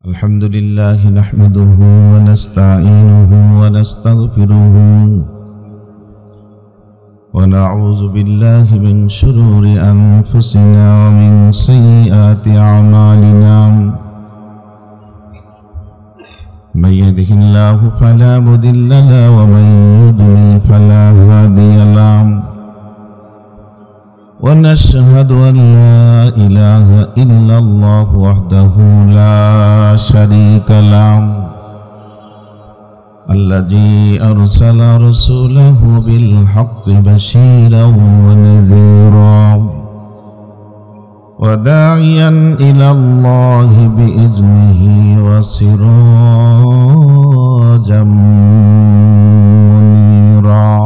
আলহামদুলিল্লাহ নাহমাদুহু ওয়া নাস্তাঈনুহু ওয়া নাস্তাগফিরুহু ওয়া নাউযু বিল্লাহি মিন শুরুরি আনফুসিনা ওয়া মিন সাইয়্যাতি আমালিনা মান ইয়াহদিহিল্লাহু ফালা মুদিল্লা লাহু ওয়া মান ইউদ্লিল ফালা হাদিয়া লাহু ونشهد أن لا إله إلا الله وحده لا شريك له الذي أرسل رسوله بالحق بشيرا ونذيرا وداعيا إلى الله بإذنه وسراجا منيرا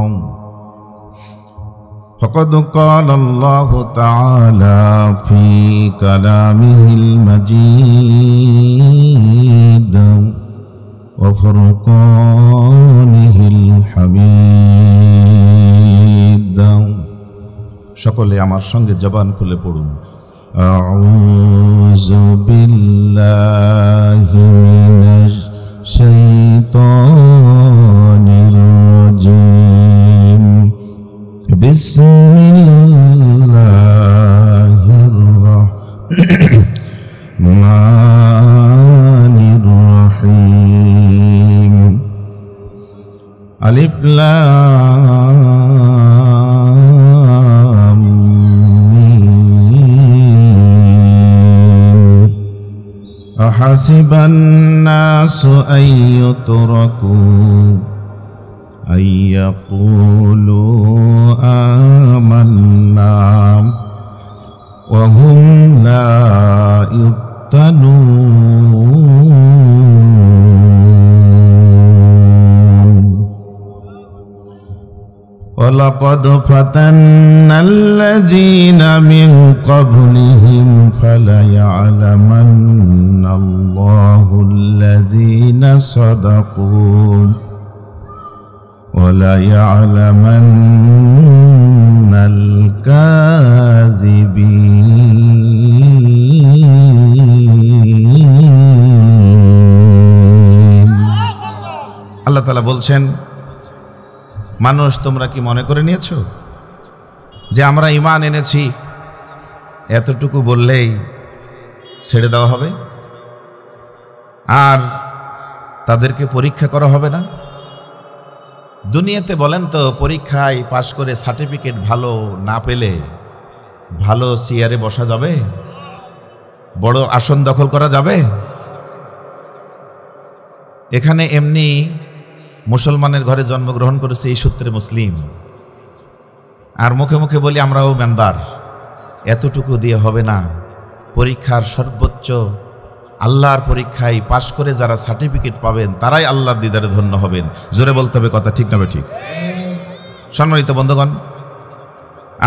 فقد قال الله تعالى في كلامه المجيد وفرقانه الحميد সকলে আমার সঙ্গে জবান খুলে পড়ুন আউযু বিল্লাহি মিনাশ শাইতানির রাজীম বিসমিল্লাহির রহমানির রহিম আলিফ লাম মীম আহাসিবান নাসু আইয়ুতরাকু أن يقولوا آمنا وهم لا يفتنون ولقد فتنا الذين من قبلهم فليعلمن الله الذين صدقوا وَلَيَعْلَمَنَّ الْكَاذِبِينَ আল্লাহ তাআলা বলছেন, মানুষ তোমরা কি মনে করে নিয়েছো যে আমরা ঈমান এনেছি এতটুকু বললেই ছেড়ে দেওয়া হবে আর তাদেরকে পরীক্ষা করা হবে না? দুনিয়াতে বলেন তো, পরীক্ষায় পাশ করে সার্টিফিকেট ভালো না পেলে ভালো চেয়ারে বসা যাবে? বড় আসন দখল করা যাবে? এখানে এমনি মুসলমানের ঘরে জন্মগ্রহণ করেছে এই সূত্রে মুসলিম, আর মুখে মুখে বলি আমরাও মেম্বার। এতটুকু দিয়ে হবে না। পরীক্ষার সর্বোচ্চ আল্লাহর পরীক্ষায় পাশ করে যারা সার্টিফিকেট পাবেন তারাই আল্লাহর দিদারে ধন্য হবেন। জোরে বলতে হবে কথা, ঠিক না ঠিক? সম্মানিত বন্ধুগণ,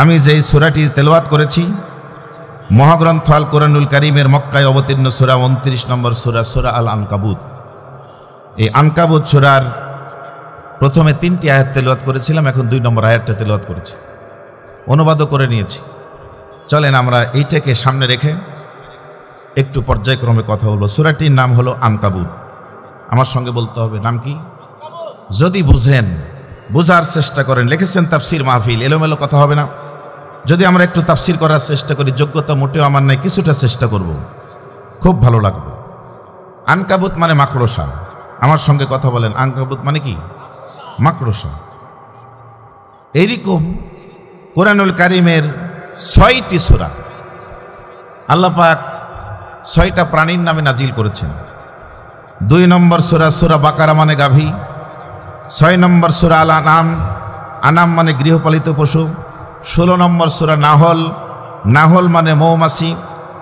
আমি যেই সূরাটি তেলাওয়াত করেছি মহাগ্রন্থ আল কোরআনুল কারীমের মক্কায় অবতীর্ণ সূরা 29 নম্বর সূরা, সূরা আল আনকাবুত। এই আনকাবুত সূরার প্রথমে 3টি আয়াত তেলাওয়াত করেছিলাম, এখন 2 নম্বর আয়াতটা তেলাওয়াত করেছি, অনুবাদও করে নিয়েছি। চলেন আমরা এইটাকে সামনে রেখে একটু পর্যায়ক্রমে কথা বলবো। সূরাটির নাম হলো আনকাবুত। আমার সঙ্গে বলতে হবে, নাম কি? যদি বুঝেন, বোঝার চেষ্টা করেন। লিখেছেন তাফসির মাহফিল, এলোমেলো কথা হবে না। যদি আমরা একটু তাফসির করার চেষ্টা করি, যোগ্যতা মোটেও আমার নাই, কিছুটা চেষ্টা করব, খুব ভালো লাগবে। আনকাবুত মানে মাকড়সা। আমার সঙ্গে কথা বলেন, আনকাবুত মানে কি? মাকড়সা। এইরকম কোরআনুল কারীমের 6টি সূরা আল্লাহ পাক 6টা প্রাণীর নামে নাজিল করেছেন। 2 নম্বর সূরা, সূরা বাকারা মানে গাভী। 6 নম্বর সূরা আল আনাম, আনাম মানে গৃহপালিত পশু। 16 নম্বর সূরা নাহল, নাহল মানে মৌমাছি।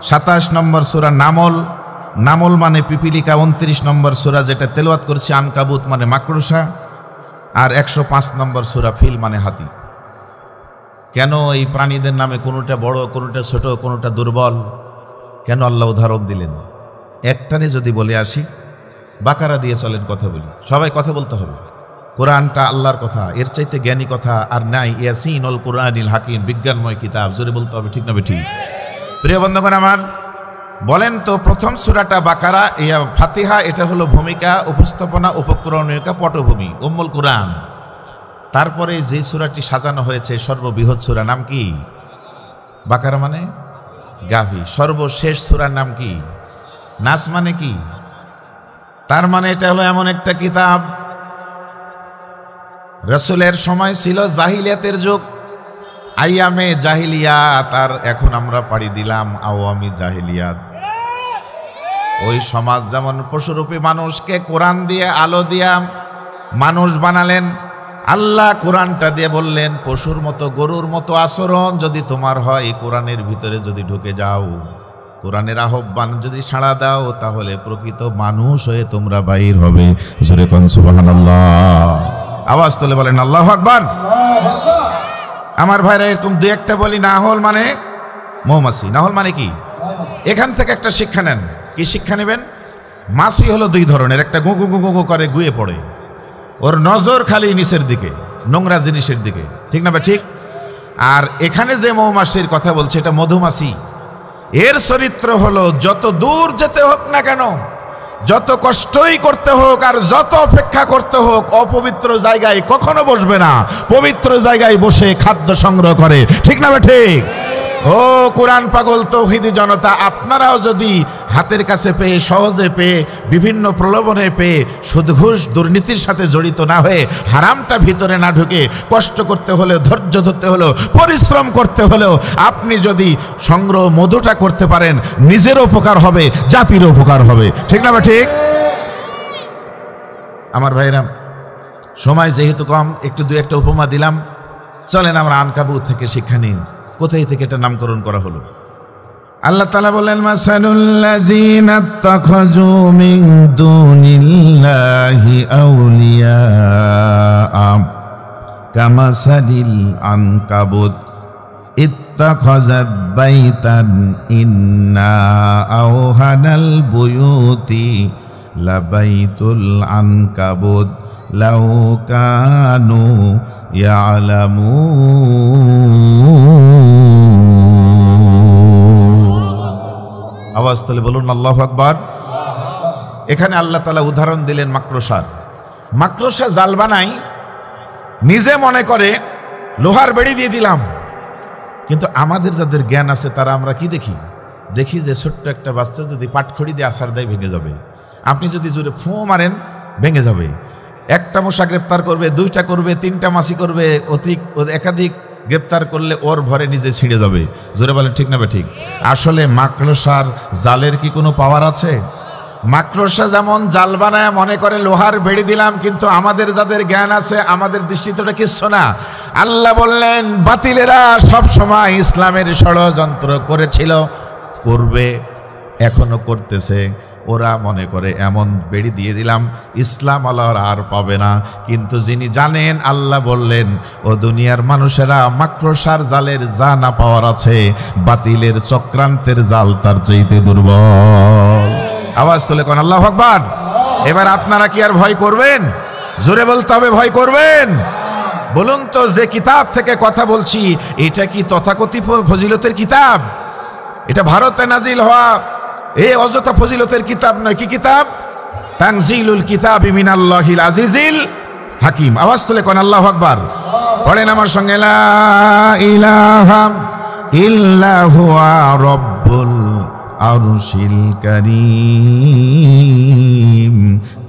27 নম্বর সূরা নামল, নামল মানে পিপিলিকা। 29 নম্বর সূরা যেটা তেলাওয়াত করেছি আনকাবুত মানে মাকড়সা। আর 105 নম্বর সূরা ফিল মানে হাতি। কেন এই প্রাণীদের নামে কোনোটা বড়, কোনোটা ছোট, কোনোটা দুর্বল, কেন আল্লাহ উদাহরণ দিলেন? একটানে যদি বলে আসি, বাকারা দিয়ে চলেন কথা বলি। সবাই কথা বলতে হবে। কোরআনটা আল্লাহর কথা, এর চাইতে জ্ঞানী কথা আর নাই। ইয়াসিনুল কুরআনিল হাকিম, বিজ্ঞানময় কিতাব। জোরে বলতে হবে, ঠিক না বেঠিক? প্রিয় বন্ধুগণ আমার, বলেন তো প্রথম সূরাটা বাকারা, ফাতিহা, এটা হলো ভূমিকা, উপস্থাপনা, উপক্রমণিকা, পটভূমি, উম্মুল কুরআন। তারপরে যে সূরাটি সাজানো হয়েছে সর্ববৃহৎ সূরা, নাম কি? বাকারা মানে গাভী। সর্বশেষ সূরার নাম কি? নাস মানে কি? তার মানে এটা হলো এমন একটা কিতাব, রাসূলের সময় ছিল জাহিলিয়াতের যুগ, আইয়ামে জাহিলিয়াত, আর এখন আমরা পাড়ি দিলাম আওয়ামী জাহিলিয়াত। ওই সমাজ যেমন পশুরূপী মানুষকে কোরআন দিয়ে আলো দিয়া মানুষ বানালেন, আল্লাহ কোরআনটা দিয়ে বললেন পশুর মতো গরুর মতো আচরণ যদি তোমার হয়, কোরআনের ভিতরে যদি ঢুকে যাও, কোরআনের আহ্বান যদি সাড়া দাও, তাহলে প্রকৃত মানুষ হয়ে তোমরা বাইর হবে। জোরে কোন সুবহানাল্লাহ, আওয়াজ তুলে বলেন আল্লাহু আকবার। আমার ভাইরা, এরকম দুই একটা বলি, নাহল মানে মৌমাছি। নাহল মানে কি? এখান থেকে একটা শিক্ষা নেন। কি শিক্ষা নেবেন? মাছি হলো দুই ধরনের, একটা গুঁ গুঁ গুঁ করে গুয়ে পড়ে, ওর নজর খালি নিচের দিকে, নোংরা জিনিসের দিকে, ঠিক না? ঠিক। আর এখানে যে মৌমাছির কথা বলছে এটা মধুমাছি। এর চরিত্র হলো যত দূর যেতে হোক না কেন, যত কষ্টই করতে হোক আর যত অপেক্ষা করতে হোক, অপবিত্র জায়গায় কখনো বসবে না, পবিত্র জায়গায় বসে খাদ্য সংগ্রহ করে, ঠিক না? ঠিক। ও কোরআন পাগল তৌহিদি জনতা, আপনারাও যদি হাতের কাছে পেয়ে, সহজে পেয়ে, বিভিন্ন প্রলোভনে পেয়ে, সুদ ঘুষ দুর্নীতির সাথে জড়িত না হয়ে, হারামটা ভিতরে না ঢুকে, কষ্ট করতে হলেও, ধৈর্য ধরতে হলেও, পরিশ্রম করতে হলেও আপনি যদি সংগ্রহ মধুটা করতে পারেন, নিজের উপকার হবে, জাতির উপকার হবে, ঠিক না? ঠিক। আমার ভাইরা, সময় যেহেতু কম, একটু দু একটা উপমা দিলাম, চলেন আমরা আনকাবুত থেকে শিক্ষা নিই। কোথায় থেকে এটা নামকরণ করা হলো? আল্লাহ তাআলা বলেন, মাসালুল্লাযীনা ইত্তাখাযু মিন দুনিল্লাহি আউলিয়া কামাসালিল আনকাবুত ইত্তাখাযাত বাইতান ইন্না আওহানাল বুয়ুতি লাবাইতুল আনকাবুত লাউ কানু ইয়ালামুন। আওয়াজ তুলে বলুন আল্লাহু আকবার। এখানে আল্লাহ তাআলা উদাহরণ দিলেন মাকড়সার। মাকড়সা জাল বানাই, নিজে মনে করে লোহার বেড়ি দিয়ে দিলাম, কিন্তু আমাদের যাদের জ্ঞান আছে তারা আমরা কি দেখি? দেখি যে ছোট্ট একটা বাচ্চা যদি পাটখড়ি দিয়ে আছাড় দেয় ভেঙে যাবে, আপনি যদি জোরে ফোঁ মারেন ভেঙে যাবে। একটা মশা গ্রেপ্তার করবে, দুইটা করবে, তিনটা মাছি করবে, একাধিক গ্রেপ্তার করলে ওর ভরে নিজে ছিঁড়ে যাবে। জোরে বলেন ঠিক না? ঠিক। আসলে মাকড়সার জালের কি কোনো পাওয়ার আছে? মাকড়সা যেমন জাল বানায় মনে করে লোহার বেড়ি দিলাম, কিন্তু আমাদের যাদের জ্ঞান আছে, আমাদের দৃষ্টিতে ওটা কিচ্ছু না। আল্লাহ বললেন বাতিলেরা সব সময় ইসলামের ষড়যন্ত্র করেছিল, করবে, এখনো করতেছে। ওরা মনে করে এমন বেড়ি দিয়ে দিলাম ইসলাম আল্লাহ আর পাবে না, কিন্তু যিনি জানেন, আল্লাহ বললেন ও দুনিয়ার মানুষেরা, মাকড়সার জালের যা না পাওয়ার আছে, বাতিলের চক্রান্তের জাল তার চাইতে দুর্বল। আওয়াজ তুলে কোন আল্লাহু আকবার। এবার আপনারা কি আর ভয় করবেন? জোরে বলতে হবে, ভয় করবেন? বলুন তো, যে কিতাব থেকে কথা বলছি এটা কি তথাকথিত ফজিলতের কিতাব? এটা ভারতে নাজিল হওয়া এই অযথা ফজিলতের কিতাব নয়। কি কিতাব? তানজিলুল কিতাবি মিনাল্লাহিল আজিজিল হাকিম। আওয়াজ তুলে কোন আল্লাহু আকবার। পড়েন আমার সঙ্গে, লা ইলাহা ইল্লা হুয়া রব্বুল আরশিল কারীম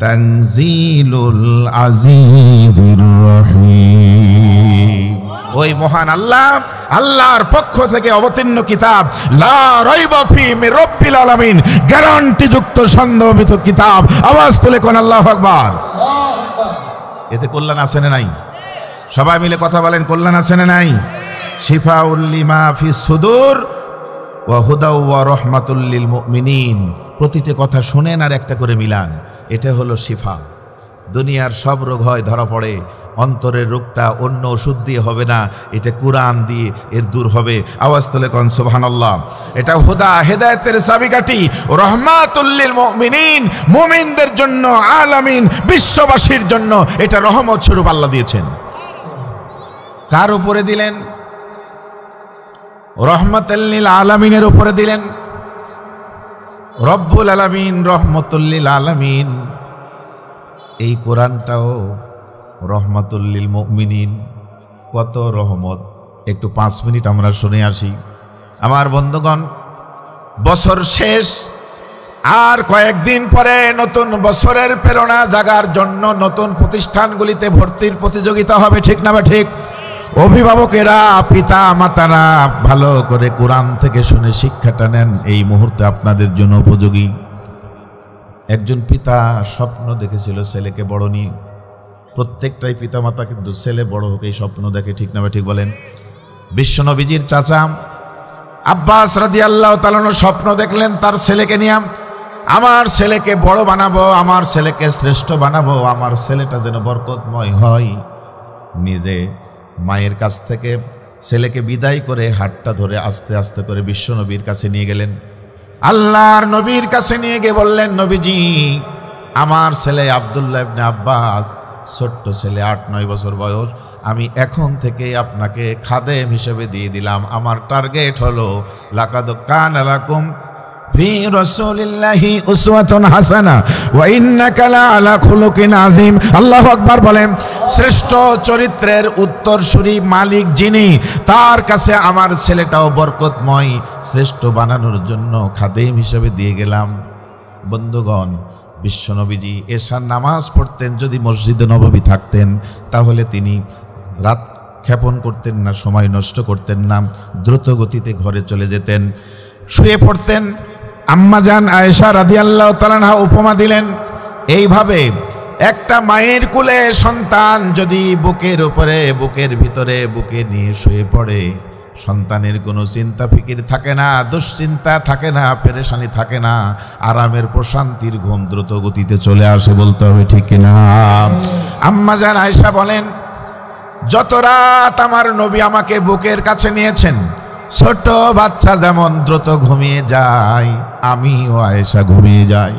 তানজিলুল আজিজির রহিম। ওই মহান আল্লাহ, আল্লাহর পক্ষ থেকে অবতীর্ণ কিতাব, লা রাইবা ফি মির রাব্বিল আলামিন, গ্যারান্টি যুক্ত সন্দেহমুক্ত কিতাব। আওয়াজ তুলে কোন আল্লাহু আকবার। এতে কল্যাণ আছে না নাই? সবাই মিলে কথা বলেন, কল্যাণ আছে না নাই? শিফাউল লিমা ফিস সুদূর ওয়া হুদাও ওয়া রাহমাতুল লিল মুমিনিন। প্রতিটি কথা শুনেন আর একটা করে মিলান, এটা হলো শিফা। দুনিয়ার সব রোগ হয় ধরা পড়ে, অন্তরের রোগটা অন্য ওষুধ দিয়ে হবে না, এটা কুরআন দিয়ে এর দূর হবে। আওয়াজ তুলে কোন সুবহানাল্লাহ। এটা হুদা, হেদায়েতের চাবিকাঠি, রাহমাতুল লিল মুমিনিন, মুমিনদের জন্য, আলামিন বিশ্ববাসীর জন্য এটা রহমত স্বরূপ আল্লাহ দিয়েছেন। কার উপরে দিলেন? রহমাতুল লিল আলামিনের উপরে দিলেন। রব্বুল আলামিন, রহমতুল লিল আলামিন। এই কোরআনটাও রহমতুল লিল মুমিনিন। কত রহমত! একটু 5 মিনিট আমরা শুনে আসি। আমার বন্ধুগণ, বছর শেষ, আর কয়েকদিন পরে নতুন বছরের প্রেরণা জাগার জন্য নতুন প্রতিষ্ঠানগুলিতে ভর্তির প্রতিযোগিতা হবে, ঠিক না ঠিক? অভিভাবকেরা, পিতা মাতারা ভালো করে কোরআন থেকে শুনে শিক্ষাটা নেন, এই মুহূর্তে আপনাদের জন্য উপযোগী। একজন পিতা স্বপ্ন দেখেছিল ছেলেকে বড় নিয়ে। প্রত্যেকটাই পিতা মাতা কিন্তু ছেলে বড় হোক এই স্বপ্ন দেখে, ঠিক না ঠিক বলেন? বিশ্বনবীজির চাচা আব্বাস রাদিয়াল্লাহু তাআলা স্বপ্ন দেখলেন তার ছেলেকে নিয়ে, আমার ছেলেকে বড় বানাবো, আমার ছেলেকে শ্রেষ্ঠ বানাবো, আমার ছেলেটা যেন বরকতময় হয়। নিজে মায়ের কাছ থেকে ছেলেকে বিদায় করে হাতটা ধরে আস্তে আস্তে করে বিশ্বনবীর কাছে নিয়ে গেলেন। আল্লাহর নবীর কাছে নিয়ে গিয়ে বললেন, নবীজি, আমার ছেলে আব্দুল্লাহ ইবনে আব্বাস, ছোট্ট ছেলে, 8-9 বছর বয়স, আমি এখন থেকে আপনাকে খাদেম হিসেবে দিয়ে দিলাম। আমার টার্গেট হলো লাকাদ কানা লাকুম ফি রাসূলিল্লাহি উসওয়াতুন হাসানা ওয়া ইন্নাকা লাআলা খুলুকিন আযীম। আল্লাহু আকবার বলেন। শ্রেষ্ঠ চরিত্রের উত্তরসূরি মালিক যিনি, তার কাছে আমার ছেলেটাও বরকতময়, শ্রেষ্ঠ বানানোর জন্য খাদেম হিসেবে দিয়ে গেলাম। বন্ধুগণ, বিশ্বনবীজি এশার নামাজ পড়তেন, যদি মসজিদে নববী থাকতেন তাহলে তিনি রাত ক্ষেপণ করতেন না, সময় নষ্ট করতেন না, দ্রুত গতিতে ঘরে চলে যেতেন, শুয়ে পড়তেন। আম্মাজান আয়েশা রাদিয়াল্লাহু তাআলা আনহা উপমা দিলেন, এইভাবে একটা মায়ের কোলে সন্তান যদি বুকের উপরে, বুকের ভিতরে বুকে নিয়ে শুয়ে পড়ে, সন্তানের কোনো চিন্তা ফিকির থাকে না, দুশ্চিন্তা থাকে না, পেরেশানি থাকে না, আরামের প্রশান্তির ঘুম দ্রুত গতিতে চলে আসে, বলতে হবে ঠিক কিনা? আম্মাজান আয়েশা বলেন, যত রাত আমার নবী আমাকে বুকের কাছে নিয়েছেন, ছোট বাচ্চা যেমন দ্রুত ঘুমিয়ে যায়, আমিও আয়েশা ঘুমিয়ে যাই।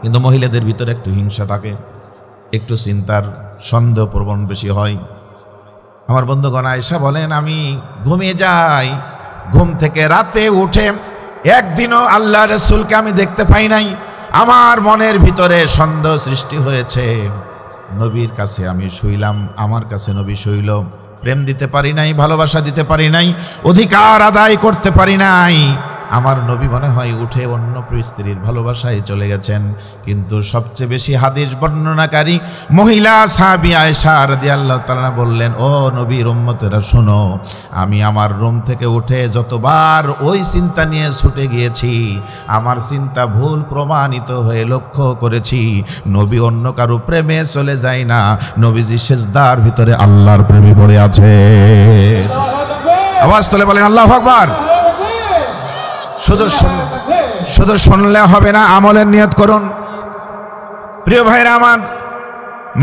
কিন্তু মহিলাদের ভিতরে একটু হিংসা থাকে, একটু চিন্তার সন্দেহ প্রবণ বেশি হয়। আমার বন্ধুগণ, আয়েশা বলেন, আমি ঘুমিয়ে যাই, ঘুম থেকে রাতে উঠে একদিনও আল্লাহ রাসূলকে আমি দেখতে পাই নাই। আমার মনের ভিতরে সন্দেহ সৃষ্টি হয়েছে। নবীর কাছে আমি শুইলাম, আমার কাছে নবী শুইল, প্রেম দিতে পারি নাই, ভালোবাসা দিতে পারি নাই, অধিকার আদায় করতে পারি নাই। আমার নবী মনে হয় উঠে অন্য স্ত্রীর ভালোবাসায় চলে গেছেন। কিন্তু সবচেয়ে বেশি হাদিস বর্ণনাকারী মহিলা সাহাবী আয়েশা রাদিয়াল্লাহু তাআলা বললেন, ও নবীর উম্মতেরা শোনো, আমি আমার রুম থেকে উঠে যতবার ওই চিন্তা নিয়ে ছুটে গিয়েছি, আমার চিন্তা ভুল প্রমাণিত হয়ে লক্ষ্য করেছি নবী অন্য কারো প্রেমে চলে যায় না, নবীজি সিজদার ভিতরে আল্লাহর প্রেমে পড়ে আছে। আওয়াজ তুলে বলেন আল্লাহু আকবার। শুধু শুনলে হবে না, আমলের নিয়ত করুন। প্রিয় ভাইরা আমার,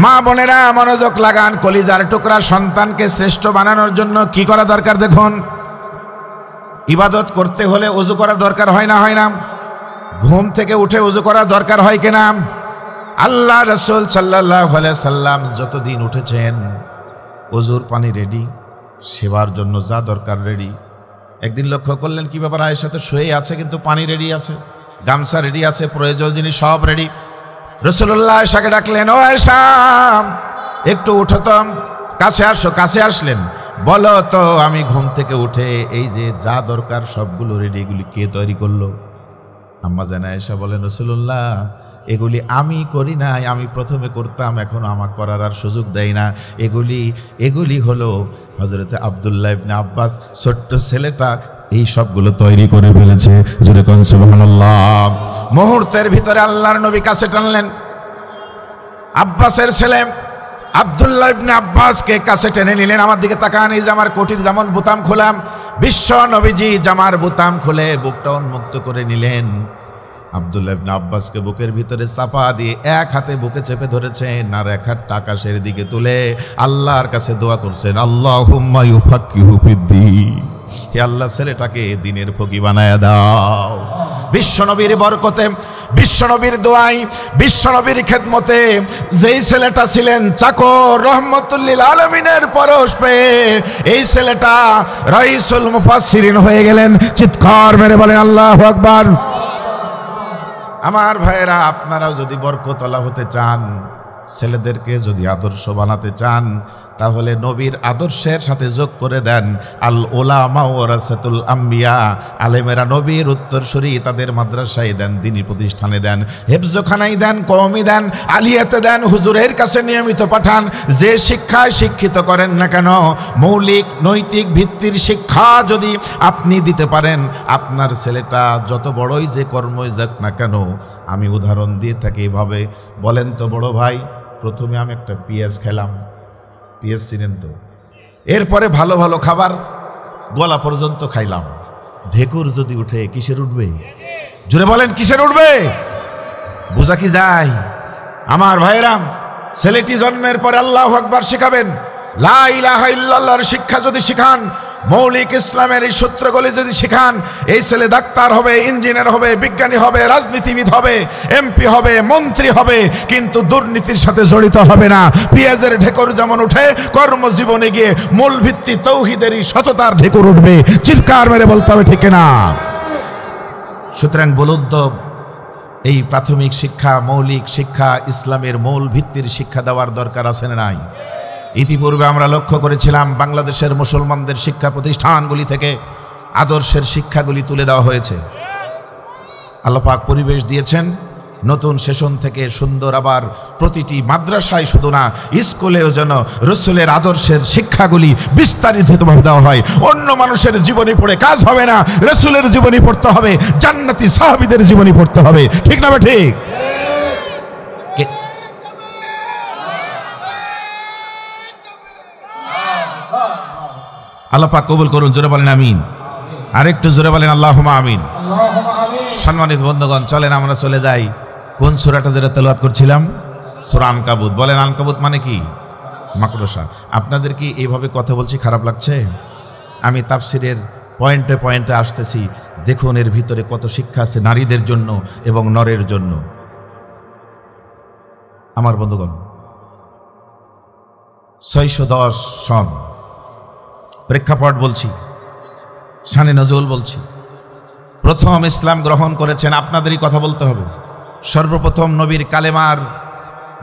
মা বোনেরা মনোযোগ লাগান। কলিজার টুকরা সন্তানকে শ্রেষ্ঠ বানানোর জন্য কি করা দরকার দেখুন। ইবাদত করতে হলে ওযু করার দরকার হয় না? হয় না? ঘুম থেকে উঠে ওযু করার দরকার হয় কিনা? আল্লাহ রাসূল সাল্লাল্লাহু আলাইহি সাল্লাম যতদিন উঠেছেন ওযুর পানি রেডি, সেবার জন্য যা দরকার রেডি। একদিন লক্ষ্য করলেন, কি ব্যাপার, আয়েশা তো শুয়ে আছে কিন্তু পানি রেডি আছে, গামছা রেডি আছে, প্রয়োজন জিনিস সব রেডি। রাসূলুল্লাহ আয়েশাকে ডাকলেন, ও আয়েশা, একটু উঠো তো, কাছে আসো। কাছে আসলেন, বলো তো, আমি ঘুম থেকে উঠে এই যে যা দরকার সবগুলো রেডি, এগুলি কে তৈরি করলো? আম্মা জান আয়েশা বলেন, রাসূলুল্লাহ, এগুলি আমি করি নাই, আমি প্রথমে করতাম, এখন আমার করার আর সুযোগ দেয় না। এগুলি হলো হযরতে আব্দুল্লাহ ইবনে আব্বাস, ছোট্ট ছেলেটা এই সবগুলো তৈরি করে ফেলেছে। জোরে কোন সুবহানাল্লাহ। মুহূর্তের ভিতরে আল্লাহর নবী কাছে টানলেন, আব্বাসের ছেলে আব্দুল্লাহ ইবনে আব্বাসকে কাছে টেনে নিলেন। আমার দিকে তাকান, এই জামার কোটির যেমন বোতাম খোলাম, বিশ্ব নবীজি জামার বোতাম খুলে বুকটা উন্মুক্ত করে নিলেন। আব্দুল্লাহ ইবনে আব্বাসকে বুকের ভিতরে চাপা দিয়ে এক হাতে বুকে চেপে ধরেছেন, আর এক হাত আকাশের দিকে তুলে আল্লাহর কাছে দোয়া করছেন, আল্লাহুম্মা ইউফাক্কিহু ফিদ্দীন, হে আল্লাহ, ছেলেটাকে দ্বীনের ফকি বানায়া দাও। বিশ্বনবীর বরকতে, বিশ্বনবীর দোয়ায়, বিশ্বনবীর খেদমতে যেই ছেলেটা ছিলেন চাকর, রহমতুল লিল আলামিনের পরশ পেয়ে এই ছেলেটা রাইসুল মুফাসসিরিন হয়ে গেলেন। চিৎকার মেরে বলেন আল্লাহু আকবার। আমার ভাইয়েরা, আপনারাও যদি বরকতওয়ালা হতে চান, ছেলেদেরকে যদি আদর্শ বানাতে চান, তাহলে নবীর আদর্শের সাথে যোগ করে দেন আল উলামা ওয়ারাসাতুল আম্বিয়া। আলেমেরা নবীর উত্তরসূরি, তাদের মাদ্রাসায় দেন, দ্বীনি প্রতিষ্ঠানে দেন, হেফজখানায় দেন, কওমি দেন, আলিয়াতে দেন, হুজুরের কাছে নিয়মিত পাঠান। যে শিক্ষায় শিক্ষিত করেন না কেন, মৌলিক নৈতিক ভিত্তির শিক্ষা যদি আপনি দিতে পারেন, আপনার ছেলেটা যত বড়ই যে কর্মই যাক না কেন, আমি উদাহরণ দিয়ে থাকি এভাবে। বলেন তো বড় ভাই, প্রথমে আমি একটা পেঁয়াজ খেলাম, পেঁয়াজ চিনেন তো, এরপরে ভালো ভালো খাবার গলা পর্যন্ত খাইলাম, ঢেকুর যদি উঠে কিসের উঠবে? জোরে বলেন, কিসের উঠবে? বোঝা কি যায়? আমার ভাইয়েরাম, ছেলেটি জন্মের পরে আল্লাহু আকবার শিখাবেন, লা ইলাহা ইল্লাল্লাহর শিক্ষা যদি শিখান, মৌলিক ইসলামের এই সূত্রগুলি যদি শিখান, এই ছেলে ডাক্তার হবে, ইঞ্জিনিয়ার হবে, বিজ্ঞানী হবে, রাজনীতিবিদ হবে, এমপি হবে, মন্ত্রী হবে, কিন্তু দুর্নীতির সাথে জড়িত হবে না। পেঁয়াজের ঢেকুর যেমন উঠে, কর্মজীবনে গিয়ে মূল ভিত্তি তৌহিদেরই সততার ঢেকুর উঠবে। চিৎকার মেরে বলতে হবে, ঠিক না? সুতরাং বলুন তো, এই প্রাথমিক শিক্ষা, মৌলিক শিক্ষা, ইসলামের মূল ভিত্তির শিক্ষা দেওয়ার দরকার আছে না নাই? ইতিপূর্বে আমরা লক্ষ্য করেছিলাম বাংলাদেশের মুসলমানদের শিক্ষা প্রতিষ্ঠানগুলি থেকে আদর্শের শিক্ষাগুলি তুলে দেওয়া হয়েছে। আল্লাহ পাক পরিবেশ দিয়েছেন, নতুন সেশন থেকে সুন্দর আবার প্রতিটি মাদ্রাসায় শুধু না, স্কুলেও যেন রসুলের আদর্শের শিক্ষাগুলি বিস্তারিতভাবে দেওয়া হয়। অন্য মানুষের জীবনী পড়ে কাজ হবে না, রসুলের জীবনী পড়তে হবে, জান্নাতি সাহাবীদের জীবনী পড়তে হবে। ঠিক না? ঠিক। আল্লাহ পাক কবুল করুন। জোরে বলেন আমিন। আরেকটু জোরে বলেন আল্লাহুম্মা আমিন। সম্মানিত বন্ধুগণ, চলেন আমরা চলে যাই কোন সূরাটা যেটা তেলাওয়াত করছিলাম, সূরা আনকাবুত। বলেন, আনকাবুত মানে কি? মাকড়সা। আপনাদের কি এইভাবে কথা বলছি খারাপ লাগছে? আমি তাফসিরের পয়েন্টে পয়েন্টে আসতেছি, দেখুন এর ভিতরে কত শিক্ষা আছে নারীদের জন্য এবং নরের জন্য। আমার বন্ধুগণ, 610 সন প্রেক্ষাপট বলছি, শানে নজরুল বলছি। প্রথম ইসলাম গ্রহণ করেছেন, আপনাদেরই কথা বলতে হবে, সর্বপ্রথম নবীর কালেমার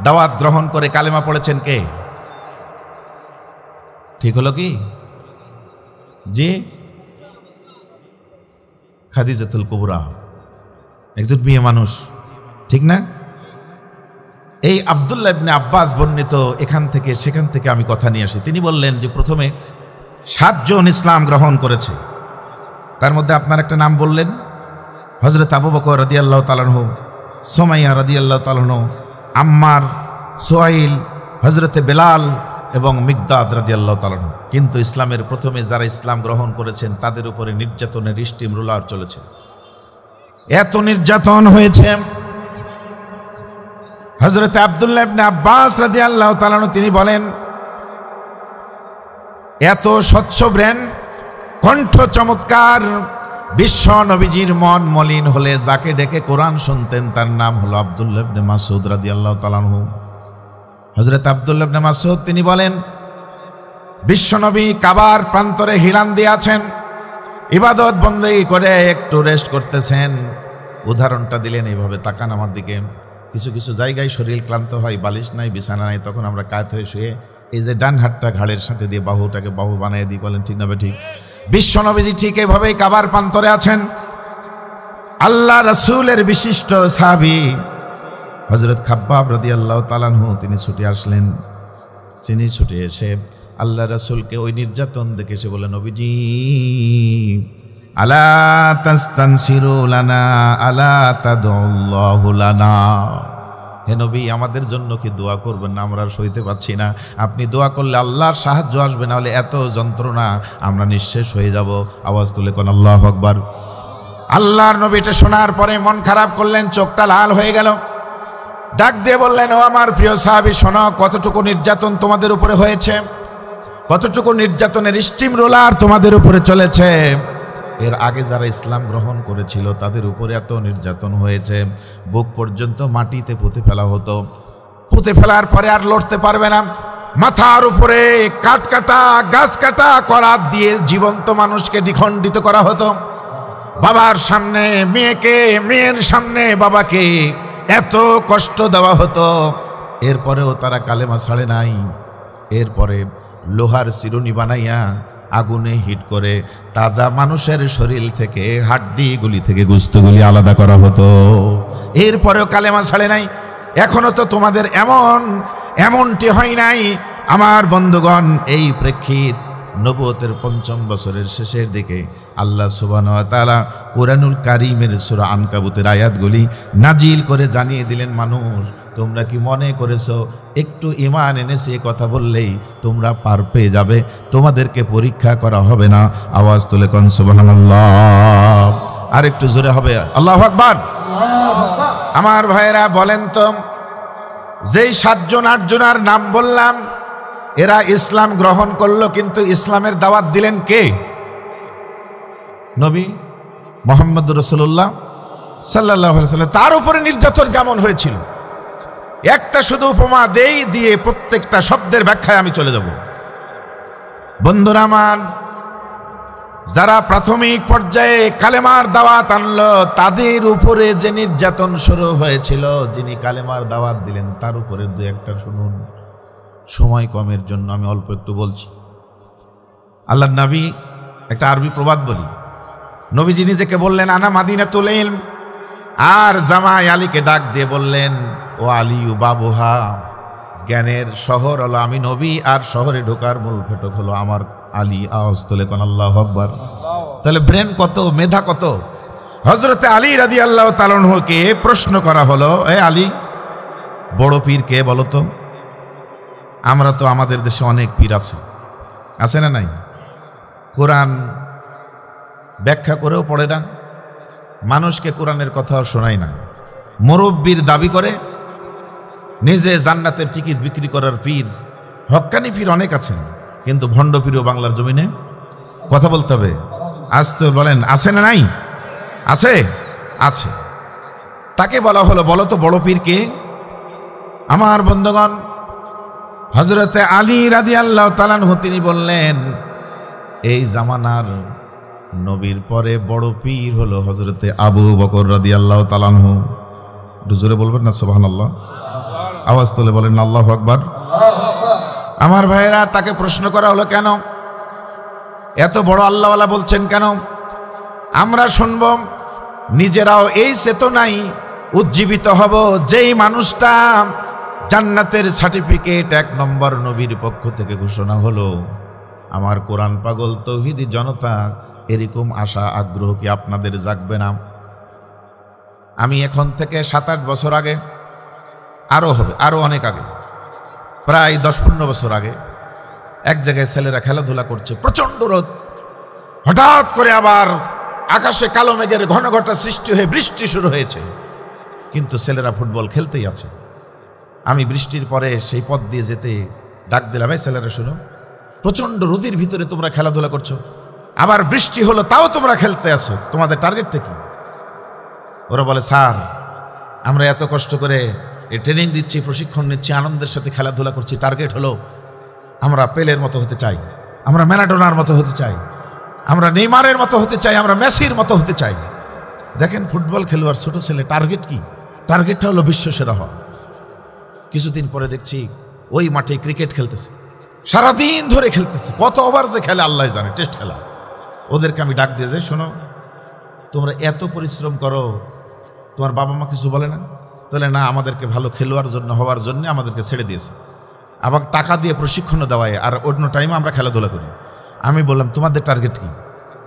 দাওয়াত গ্রহণ করে কালেমা পড়েছেন কে? ঠিক হলো কি? জি, খাদিজাতুল কুবরা, একজন মেয়ে মানুষ, ঠিক না? এই আব্দুল্লাহ ইবনে আব্বাস বর্ণিত এখান থেকে সেখান থেকে আমি কথা নিয়ে আসি। তিনি বললেন যে প্রথমে 7 জন ইসলাম গ্রহণ করেছে। তার মধ্যে আপনার একটা নাম বললেন, হযরত আবু বকর রাদিয়াল্লাহু তাআলা আনহু, সুমাইয়া রাদিয়াল্লাহু তাআলা আনহু, আম্মার, সুহাইল, হযরতে বেলাল এবং মিকদাদ রাদিয়াল্লাহু তাআলা আনহু। কিন্তু ইসলামের প্রথমে যারা ইসলাম গ্রহণ করেছেন তাদের উপরে নির্যাতনের স্টিম রোলার চলেছে। এত নির্যাতন হয়েছে, হযরত আব্দুল্লাহ ইবনে আব্বাস রাদিয়াল্লাহু তাআলা আনহু তিনি বলেন, এত স্বচ্ছ ব্রেন, কণ্ঠ চমৎকার, বিশ্ব নবীজির মন মলিন হলে যাকে ডেকে কোরআন শুনতেন তার নাম হলো আব্দুল্লাহ ইবনে মাসউদ রাদিয়াল্লাহু তাআলা আনহু। হযরত আব্দুল্লাহ ইবনে মাসউদ তিনি বলেন, বিশ্ব নবী কাবার প্রান্তরে হিলান দিয়ে আছেন, ইবাদত বন্দেগী করে একটু রেস্ট করতেছেন। উদাহরণটা দিলেন এইভাবে, তাকান আমার দিকে। কিছু কিছু জায়গায় শরীর ক্লান্ত হয়, বালিশ নাই, বিছানা নাই, তখন আমরা কাত হয়ে শুয়ে এই যে ডান হাতটা ঘাড়ের সাথে দিয়ে বাহুটাকে বাহু বানিয়ে দিই, বলেন ঠিক না? ঠিক। বিশ্ব নবীজি ঠিক এভাবেই কাবার প্রান্তরে আছেন। আল্লাহ রাসূলের বিশিষ্ট সাহাবী হযরত খাব্বাব রাদিয়াল্লাহু তাআলা আনহু তিনি ছুটে আসলেন। তিনি ছুটে এসে আল্লাহ রাসূলকে ওই নির্যাতন দেখে সে বলে, নবীজি আলা তাস্তানসিরু লানা আলা তাদুল্লাহু লানা, হে নবী আমাদের জন্য কি দোয়া করবেন না? আমরা আর সইতে পারছি না, আপনি দোয়া করলে আল্লাহর সাহায্য আসবে, না হলে এত যন্ত্রণা আমরা নিঃশেষ হয়ে যাব। আওয়াজ তুলে কোন আল্লাহু আকবার। আল্লাহর নবী এটা শোনার পরে মন খারাপ করলেন, চোখটা লাল হয়ে গেল, ডাক দিয়ে বললেন, ও আমার প্রিয় সাহাবী শোনো, কতটুকু নির্যাতন তোমাদের উপরে হয়েছে, কতটুকু নির্যাতনের স্টিম রোলার তোমাদের উপরে চলেছে। এর আগে যারা ইসলাম গ্রহণ করেছিল তাদের উপরে এত নির্যাতন হয়েছে, বুক পর্যন্ত মাটিতে পুঁতে ফেলা হতো, পুঁতে ফেলার পরে আর লড়তে পারবে না, মাথার উপরে কাঠ কাটা, গাছ কাটা, করাত দিয়ে জীবন্ত মানুষকে দ্বিখণ্ডিত করা হতো। বাবার সামনে মেয়েকে, মেয়ের সামনে বাবাকে এত কষ্ট দেওয়া হতো, এরপরেও তারা কালেমা ছাড়ে নাই। এরপরে লোহার চিরুনি বানাইয়া আগুনে হিট করে তাজা মানুষের শরীর থেকে, হাড্ডিগুলি থেকে গোশতগুলি আলাদা করা হতো, এরপরেও কালেমা ছাড়ে নাই। এখনো তো তোমাদের এমনটি হয় নাই। আমার বন্ধুগণ, এই প্রেক্ষিত নবুয়তের ৫ম বছরের শেষের দিকে আল্লাহ সুবহানাহু ওয়া তাআলা কোরআনুল কারীমের সূরা আনকাবুতের আয়াতগুলি নাজিল করে জানিয়ে দিলেন, মানুষ তোমরা কি মনে করেছো একটু ঈমান এনেছে এ কথা বললেই তোমরা পার পেয়ে যাবে, তোমাদেরকে পরীক্ষা করা হবে না? আওয়াজ তুলে কোন সুবহানাল্লাহ। আর একটু জোরে হবে আল্লাহু আকবার। আমার ভাইয়েরা বলেন তো, যেই ৭ জন ৮ জনের নাম বললাম, এরা ইসলাম গ্রহণ করলো, কিন্তু ইসলামের দাওয়াত দিলেন কে? নবী মুহাম্মদ রাসূলুল্লাহ সাল্লাল্লাহু আলাইহি ওয়াসাল্লাম। তার উপরে নির্যাতন কেমন হয়েছিল একটা শুধু উপমা দেই, দিয়ে প্রত্যেকটা শব্দের ব্যাখ্যায় আমি চলে যাব। বন্ধুরা আমার, যারা প্রাথমিক পর্যায়ে কালেমার দাওয়াত আনলো, তাদের উপরে যে নির্যাতন শুরু হয়েছিল, যিনি কালেমার দাওয়াত দিলেন তার উপরে দু একটা শুনুন। সময় কমের জন্য আমি অল্প একটু বলছি। আল্লাহর নবী, একটা আরবি প্রবাদ বলি, নবীজি নিজেকে বললেন আনা মাদিনাতুল ইলম, আর জামাই আলীকে ডাক দিয়ে বললেন ও আলী বাবুহা, জ্ঞানের শহর হলো আমি নবী, আর শহরে ঢোকার মূল ফটক হলো আমার আলী। আওয়াজ তুলে কোন আল্লাহু আকবার। তাহলে ব্রেন কত, মেধা কত। হযরতে আলী রাদিয়াল্লাহু তাআলা আনহুকে প্রশ্ন করা হলো, এ আলী, বড় পীর কে বলো তো? আমরা তো আমাদের দেশে অনেক পীর আছে না নাই? কোরআন ব্যাখ্যা করেও পড়ে না, মানুষকে কোরআনের কথাও শোনায় না, মুরব্বির দাবি করে, নিজে জান্নাতের টিকিট বিক্রি করার পীর। হক্কানি পীর অনেক আছেন, কিন্তু ভণ্ড পীরও বাংলার জমিনে। কথা বলতে হবে। আজ তো বলেন আছে না নাই? আছে। তাকে বলা হলো, বলো তো বড় পীর কে? আমার বন্ধুগণ, হযরতে আলী রাদিয়াল্লাহু তাআলা আনহু তিনি বললেন, এই জামানার নবীর পরে বড় পীর হলো হযরতে আবু বকর রাদিয়াল্লাহু তাআলা আনহু। জোরে বলবেন না সুবহানাল্লাহ? আওয়াজ তুলে বলেন আল্লাহু আকবার। আমার ভাইয়েরা, তাকে প্রশ্ন করা হলো, কেন এত বড় আল্লাহওয়ালা বলছেন কেন? আমরা শুনব, নিজেরাও এই চেতনায় উজ্জীবিত হব, যেই মানুষটা জান্নাতের সার্টিফিকেট ১ নম্বর নবীর পক্ষ থেকে ঘোষণা হলো। আমার কোরআন পাগল তৌহিদি জনতা, এরকম আশা আগ্রহ কি আপনাদের জাগবে না? আমি এখন থেকে ৭-৮ বছর আগে, আরো অনেক আগে, প্রায় ১০-১৫ বছর আগে, এক জায়গায় ছেলেরা খেলাধুলা করছে, প্রচন্ড রোদ, হঠাৎ করে আবার আকাশে কালো মেঘের ঘন ঘটা সৃষ্টি হয়ে বৃষ্টি শুরু হয়েছে, কিন্তু ছেলেরা ফুটবল খেলতেই আছে। আমি বৃষ্টির পরে সেই পথ দিয়ে যেতে ডাক দিলাম, এই ছেলেরা শুনো, প্রচন্ড রোদের ভিতরে তোমরা খেলাধুলা করছো, আবার বৃষ্টি হলো তাও তোমরা খেলতে আসো, তোমাদের টার্গেটটা কি? ওরা বলে, স্যার আমরা এত কষ্ট করে ট্রেনিং দিচ্ছি, প্রশিক্ষণ নিচ্ছি, আনন্দের সাথে খেলাধুলা করছি, টার্গেট হলো আমরা পেলের মতো হতে চাই, আমরা ম্যারাডোনার মতো হতে চাই, আমরা নেইমারের মতো হতে চাই, আমরা মেসির মতো হতে চাই। দেখেন ফুটবল খেলোয়াড় ছোট ছেলে, টার্গেট কি? টার্গেটটা হলো বিশ্বসেরা হওয়া। কিছুদিন পরে দেখছি ওই মাঠে ক্রিকেট খেলতেছে, সারাদিন ধরে খেলতেছে, কত ওভার যে খেলে আল্লাহ জানে, টেস্ট খেলা। ওদেরকে আমি ডাক দিয়ে যাই, শোনো তোমরা এত পরিশ্রম করো, তোমার বাবা মা কিছু বলে না? তাহলে না, আমাদেরকে ভালো খেলোয়াড় জন্য হওয়ার জন্য আমাদেরকে ছেড়ে দিয়েছে, আবার টাকা দিয়ে প্রশিক্ষণও দেওয়ায়, আর অন্য টাইমে আমরা খেলাধুলা করি। আমি বললাম, তোমাদের টার্গেট কি?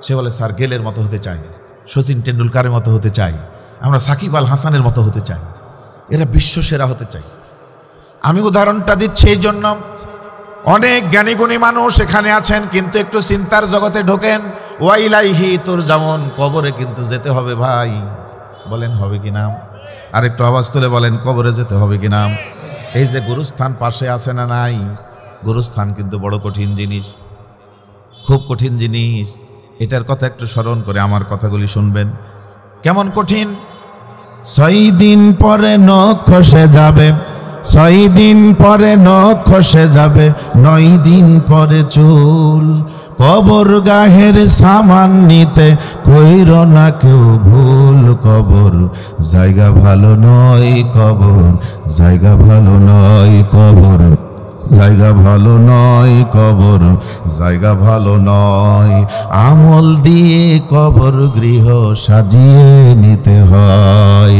সে বলে, স্যার গেলের মতো হতে চাই, সচিন টেন্ডুলকারের মতো হতে চাই, আমরা সাকিব আল হাসানের মতো হতে চাই, এরা বিশ্বসেরা হতে চাই। আমি উদাহরণটা দিচ্ছি এই জন্য, অনেক জ্ঞানীগুণী মানুষ এখানে আছেন, কিন্তু একটু চিন্তার জগতে ঢোকেন। ওয়াইলাইহি তোর যেমন, কবরে কিন্তু যেতে হবে ভাই। বলেন হবে কি না? আর একটু আওয়াজ তুলে বলেন, কবরে যেতে হবে কি না? এই যে গুরুস্থান পাশে আছে না নাই? গুরুস্থান কিন্তু বড় কঠিন জিনিস, খুব কঠিন জিনিস। এটার কথা একটু স্মরণ করে আমার কথাগুলি শুনবেন। কেমন কঠিন? 6 দিন পরে নখ খসে যাবে, 6 দিন পরে নখ খসে যাবে, 9 দিন পরে চুল, কবর গাহের সামান নিতে কইর না কেউ ভুল। কবর জায়গা ভালো নয়, কবর জায়গা ভালো নয়, কবর জায়গা ভালো নয়, কবর জায়গা ভালো নয়। আমল দিয়ে কবর গৃহ সাজিয়ে নিতে হয়,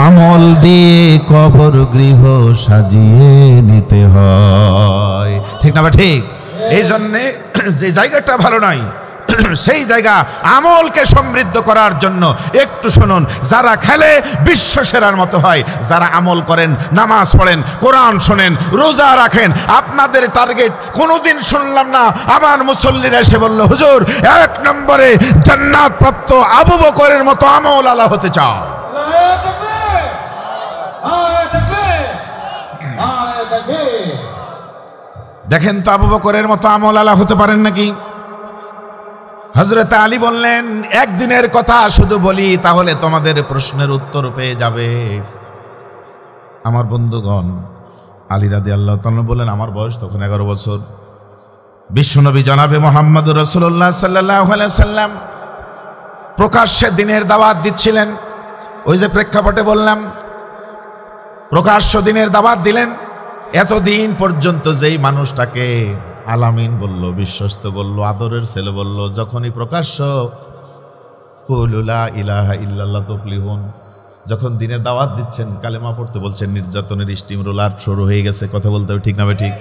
আমল দিয়ে কবর গৃহ সাজিয়ে নিতে হয়। ঠিক না বা ঠিক? এই জন্যে যে জায়গাটা ভালো নয় সেই জায়গা আমলকে সমৃদ্ধ করার জন্য একটু শুনুন, যারা খেলে বিশ্ব সেরার মতো হয়, যারা আমল করেন, নামাজ পড়েন, কোরআন শোনেন, রোজা রাখেন। আপনাদের টার্গেট কোনোদিন শুনলাম না আমার মুসল্লিরা এসে বলল, হুজুর 1 নম্বরে জান্নাত প্রাপ্ত আবু বকরের মতো আমল আলা হতে চাও। দেখেন তো আবু বকরের মতো আমল আলা হতে পারেন নাকি? হযরত আলী বললেন, একদিনের কথা শুধু বলি তাহলে তোমাদের প্রশ্নের উত্তর পেয়ে যাবে। আমার বন্ধুগণ, আলী রাদিয়াল্লাহু তাআলা বলেন, আমার বয়স তখন 11 বছর। বিশ্বনবী জনাবে মুহাম্মদুর রাসূলুল্লাহ সাল্লাল্লাহু আলাইহি সাল্লাম প্রকাশ্যে দিনের দাওয়াত দিচ্ছিলেন। ওই যে প্রেক্ষাপটে বললাম, প্রকাশ্য দিনের দাওয়াত দিলেন। এতদিন পর্যন্ত যেই মানুষটাকে আলামিন বলল, বিশ্বস্ত বলল, আদরের ছেলে বলল, যখনই প্রকাশ্য কুলু লা ইলাহা ইল্লাল্লাহ তুফলিহুন, যখন দিনের দাওয়াত দিচ্ছেন, কালেমা পড়তে বলছেন, নির্যাতনের স্টিম রোলার শুরু হয়ে গেছে। কথা বলতে হবে, ঠিক না ঠিক?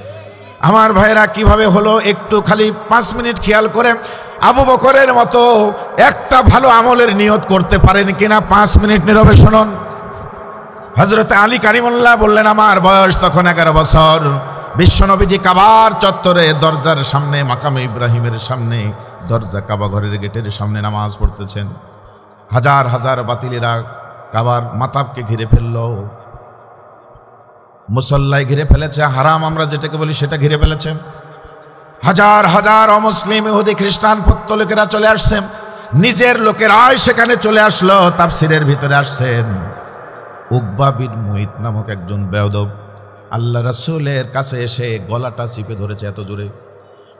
আমার ভাইরা কিভাবে হলো একটু খালি 5 মিনিট খেয়াল করে আবু বকরের মতো একটা ভালো আমলের নিয়ত করতে পারেন কিনা 5 মিনিট নীরবে শুনুন। হযরত আলী কারিমুল্লাহ বললেন, আমার বয়স তখন 11 বছর। বিশ্বনবীজি কাবার চত্বরে দরজার সামনে, মাকামে ইব্রাহিমের সামনে, দরজা কাবা ঘরের গেটের সামনে নামাজ পড়তেছেন। হাজার হাজার বাতিলেরা কাবার মাতাবকে ঘিরে ফেলল, মুসল্লায় ঘিরে ফেলেছে, হারাম আমরা যেটাকে বলি সেটা ঘিরে ফেলেছে। হাজার হাজার অমুসলিম, ইহুদি, খ্রিস্টান পত্তলিকেরা চলে আসছেন, নিজের লোকেরাই সেখানে চলে আসলো, তাফসীরের ভিতরে আসছেন। উকবা বিন মুইত নামক একজন বেয়াদব আল্লাহ রাসূলের কাছে এসে গলাটা চিপে ধরেছে, এত জোরে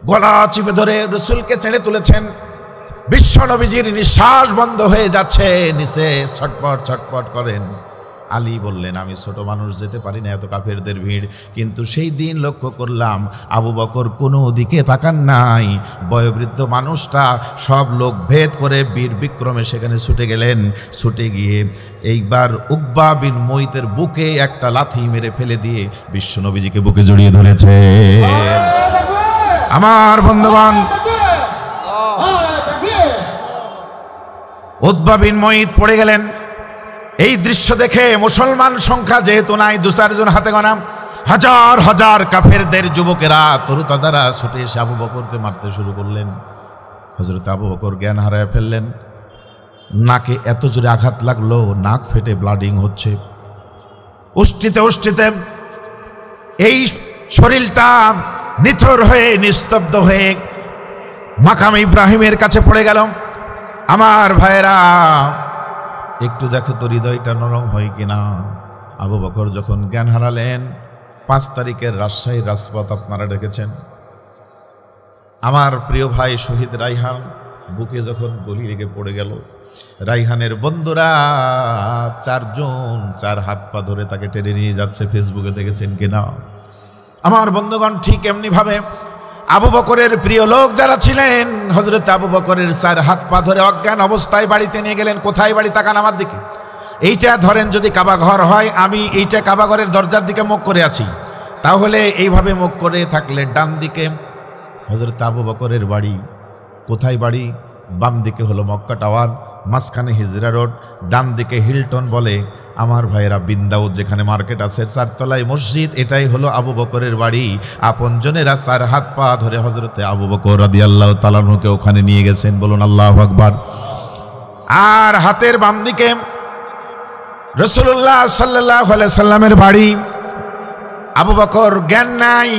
গলা চিপে ধরে রাসূলকে ছেড়ে তুলেছেন। বিশ্বনবীজির নিঃশ্বাস বন্ধ হয়ে যাচ্ছে, নিচে ছটপট ছটপট করেন। আলী বললেন, আমি ছোট মানুষ, যেতে পারি না এত কাফেরদের ভিড়। কিন্তু সেই দিন লক্ষ্য করলাম আবু বকর কোনো দিকে তাকান নাই। বয়োবৃদ্ধ মানুষটা সব লোক ভেদ করে বীর বিক্রমে সেখানে ছুটে গেলেন। ছুটে গিয়ে এইবার উকবা বিন মুইতের বুকে একটা লাথি মেরে ফেলে দিয়ে বিশ্বনবীজিকে বুকে জড়িয়ে ধরেছে। আমার বন্ধুগণ, উকবা বিন মুইত পড়ে গেলেন। এই দৃশ্য দেখে মুসলমান সংখ্যা যেহেতু নাই, 2-4 জন হাতে গোনা, হাজার হাজার কাফেরদের যুবকেরা তরুতাজারা ছুটে এসে আবু বকরকে মারতে শুরু করলেন। হযরত আবু বকর জ্ঞান হারায় ফেললেন। নাকে এত জোরে আঘাত লাগলো, নাক ফেটে ব্লাডিং হচ্ছে। উষ্টিতে উষ্টিতে এই শরীরটা নিথর হয়ে, নিস্তব্ধ হয়ে মাকাম ইব্রাহিমের কাছে পড়ে গেল। আমার ভাইরা, একটু দেখো তো হৃদয়টা নরম হয় কিনা। আবু বকর যখন জ্ঞান হারালেন, 5 তারিখের রাজশাহীর রাজপথ আপনারা দেখেছেন। আমার প্রিয় ভাই শহীদ রাইহান বুকে যখন গুলি লেগে পড়ে গেল, রাইহানের বন্ধুরা 4 জন 4 হাত পা ধরে তাকে টেনে নিয়ে যাচ্ছে, ফেসবুকে দেখেছেন কিনা। আমার বন্ধুগণ, ঠিক এমনি ভাবে আবু বকরের প্রিয় লোক যারা ছিলেন, হযরত আবু বকরের 4 হাত পা ধরে অজ্ঞান অবস্থায় বাড়িতে নিয়ে গেলেন। কোথায় বাড়ি? তাকান আমার দিকে। এইটা ধরেন যদি কাবা ঘর হয়, আমি এইটা কাবা ঘরের দরজার দিকে মুখ করে আছি, তাহলে এইভাবে মুখ করে থাকলে ডান দিকে হযরত আবু বকরের বাড়ি। কোথায় বাড়ি? বাম দিকে হলো মক্কা টাওয়ার, মাঝখানে হিজরা রোড, ডান দিকে হিলটন বলে। আমার ভাইয়েরা, বিন্দাউদ যেখানে মার্কেট আছে, 4 তলায় মসজিদ, এটাই হলো আবু বকরের বাড়ি। আপনজনেরা 4 হাত পা ধরে হযরতে আবু বকর রাদিয়াল্লাহু তাআলা আনহুকে ওখানে নিয়ে গেছেন। বলুন আল্লাহু আকবার। আর হাতের বাম দিকে রাসূলুল্লাহ সাল্লাল্লাহু আলাইহি সাল্লামের বাড়ি। আবু বকর জ্ঞান নাই।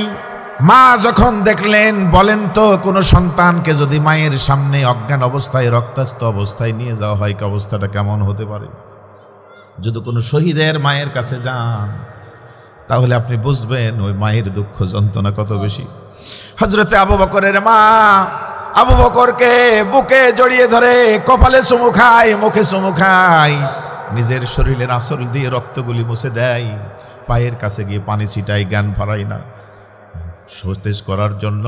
মা যখন দেখলেন, বলেন তো কোনো সন্তানকে যদি মায়ের সামনে অজ্ঞান অবস্থায়, রক্তাক্ত অবস্থায় নিয়ে যাওয়া হয়, কি অবস্থাটা কেমন হতে পারে? যদি কোনো শহীদের মায়ের কাছে যান, তাহলে আপনি বুঝবেন ওই মায়ের দুঃখ যন্ত্রণা কত বেশি। হযরতে আবু বকরের মা আবু বকরকে বুকে জড়িয়ে ধরে কপালে চুমু খায়, মুখে চুমু খায়, নিজের শরীরের আঁচল দিয়ে রক্তগুলি মুছে দেয়, পায়ের কাছে গিয়ে পানি ছিটায়, জ্ঞান ফরায় না। সতেজ করার জন্য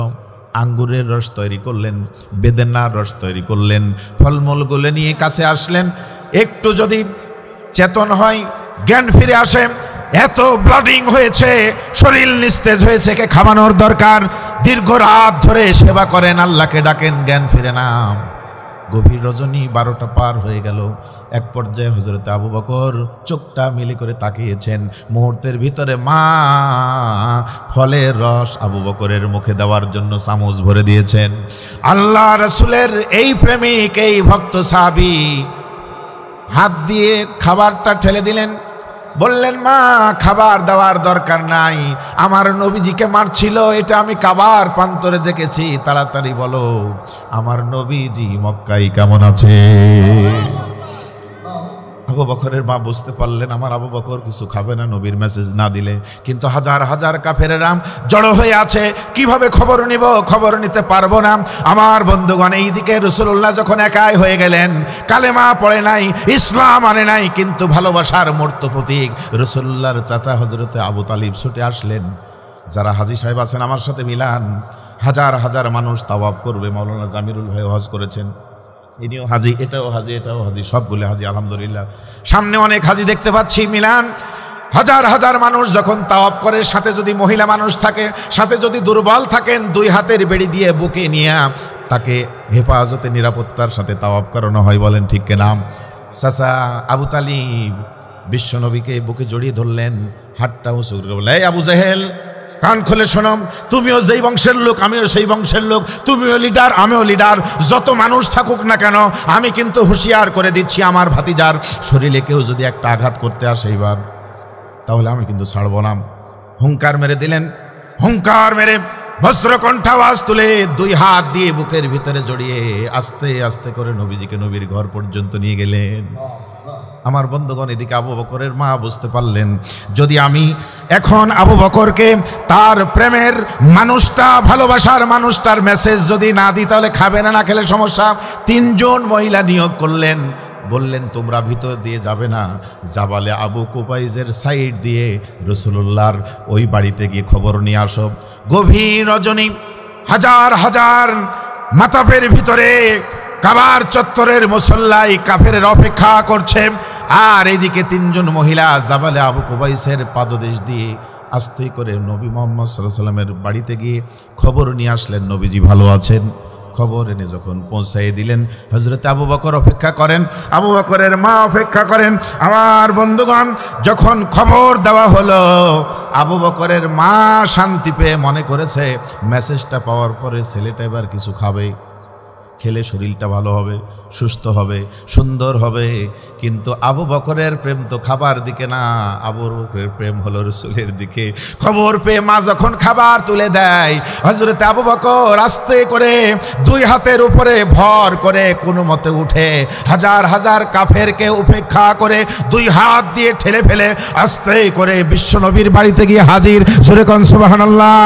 আঙ্গুরের রস তৈরি করলেন, বেদেনার রস তৈরি করলেন, ফলমূলগুলো নিয়ে কাছে আসলেন। একটু যদি চেতন হয়, জ্ঞান ফিরে আসে, এত ব্লাডিং হয়েছে, শরীর নিস্তেজ হয়েছে, কে খাওয়ানোর দরকার। দীর্ঘ রাত ধরে সেবা করেন, আল্লাহকে ডাকেন, জ্ঞান ফিরে না। গভীর রজনী 12টা পার হয়ে গেল। এক পর্যায়ে হযরত আবু বকর চোখটা মিলি করে তাকিয়েছেন, মুহূর্তের ভিতরে মা ফলের রস আবু বকরের মুখে দেওয়ার জন্য চামচ ভরে দিয়েছেন। আল্লাহ রাসূলের এই প্রেমিক, এই ভক্ত সাহাবী হাত দিয়ে খাবারটা ঠেলে দিলেন, বললেন মা খাবার দেওয়ার দরকার নাই, আমার নবীজিকে মারছিল, এটা আমি কাবার প্রান্তরে দেখেছি, তাড়াতাড়ি বলো আমার নবীজি মক্কায় কেমন আছে। আবু বকরের মা বুঝতে পারলেন আমার আবু বকর কিছু খাবে না নবীর মেসেজ না দিলে, কিন্তু হাজার হাজার কাফেরেরা জড়ো হয়ে আছে, কিভাবে খবর নিব, খবর নিতে পারবো না। আমার বন্ধুগণ, এইদিকে রাসূলুল্লাহ যখন একাই হয়ে গেলেন, কালেমা পড়ে নাই, ইসলাম আনে নাই, কিন্তু ভালোবাসার মূর্ত প্রতীক রাসূলুল্লাহর চাচা হযরতে আবু তালিব ছুটে আসলেন। যারা হাজী সাহেব আছেন আমার সাথে মিলান, হাজার হাজার মানুষ তাওয়াফ করবে, মাওলানা জামিরুল ভাই হজ করেছেন, ইনিও হাজি, এটাও হাজি, এটাও হাজি, সবগুলো হাজি আলহামদুলিল্লাহ। সামনে অনেক হাজি দেখতে পাচ্ছি মিলান, হাজার হাজার মানুষ যখন তাওয়াফ করে, সাথে যদি মহিলা মানুষ থাকে, সাথে যদি দুর্বল থাকেন, 2 হাতের বেড়ি দিয়ে বুকে নিয়ে তাকে হেফাজতে নিরাপত্তার সাথে তাওয়াফ করানো হয়। বলেন ঠিক কিনা? চাচা আবু তালিব বিশ্বনবীকে বুকে জড়িয়ে ধরলেন, হাতটা উঁচু করে বললেন, এই আবু জেহেল কান খুলে শোনো, তুমিও যেই বংশের লোক, আমিও সেই বংশের লোক, তুমিও লিডার, আমিও লিডার, যত মানুষ থাকুক না কেন, আমি কিন্তু হুঁশিয়ার করে দিচ্ছি, আমার ভাতিজার শরীরে কেউ যদি একটা আঘাত করতে আসে এইবার, তাহলে আমি কিন্তু ছাড়ব না। হুঙ্কার মেরে দিলেন, হুঙ্কার মেরে বজ্রকণ্ঠ আওয়াজ তুলে 2 হাত দিয়ে বুকের ভিতরে জড়িয়ে আস্তে আস্তে করে নবীজিকে নবীর ঘর পর্যন্ত নিয়ে গেলেন। আমার বন্ধুগণ, এদিকে আবু বকরের মা বুঝতে পারলেন, যদি আমি এখন আবু বকরকে তার প্রেমের মানুষটা, ভালোবাসার মানুষটার মেসেজ যদি না দিই, তাহলে খাবে না, না খেলে সমস্যা। 3 জন মহিলা নিয়োগ করলেন, বললেন তোমরা ভিতর দিয়ে যাবে না, জাবালে আবু কুবাইজের সাইড দিয়ে রাসূলুল্লাহর ওই বাড়িতে গিয়ে খবর নিয়ে আসো। গভীর রজনী, হাজার হাজার মাতাফের ভিতরে কাবার চত্বরের মুসল্লায় কাফেরের অপেক্ষা করছে, আর এইদিকে 3 জন মহিলা জাবালে আবু কুবাইসের পাদদেশ দিয়ে আস্তে করে নবী মুহাম্মদ সাল্লাল্লাহু আলাইহি ওয়াসাল্লামের বাড়িতে গিয়ে খবর নিয়ে আসলেন নবীজি ভালো আছেন। খবর এনে যখন পৌঁছাই দিলেন, হযরত আবু বকর অপেক্ষা করেন, আবু বকরের মা অপেক্ষা করেন। আমার বন্ধুগণ, যখন খবর দেওয়া হলো, আবু বকরের মা শান্তি পেয়ে মনে করেছে মেসেজটা পাওয়ার পরে ছেলেটা এবার কিছু খাবে, খেলে শরীরটা ভালো হবে, সুস্থ হবে, সুন্দর হবে। কিন্তু আবু বকরের প্রেম তো খাবার দিকে না, আবু বকরের প্রেম হলো রাসূলের দিকে। খবর পেয়ে মা যখন খাবার তুলে দেয়, হযরত আবু বকর আস্তে করে 2 হাতের উপরে ভর করে কোনো মতে উঠে, হাজার হাজার কাফেরকে উপেক্ষা করে 2 হাত দিয়ে ঠেলে ফেলে আস্তে করে বিশ্বনবীর বাড়িতে গিয়ে হাজির। জোরে কোন সুবহানাল্লাহ।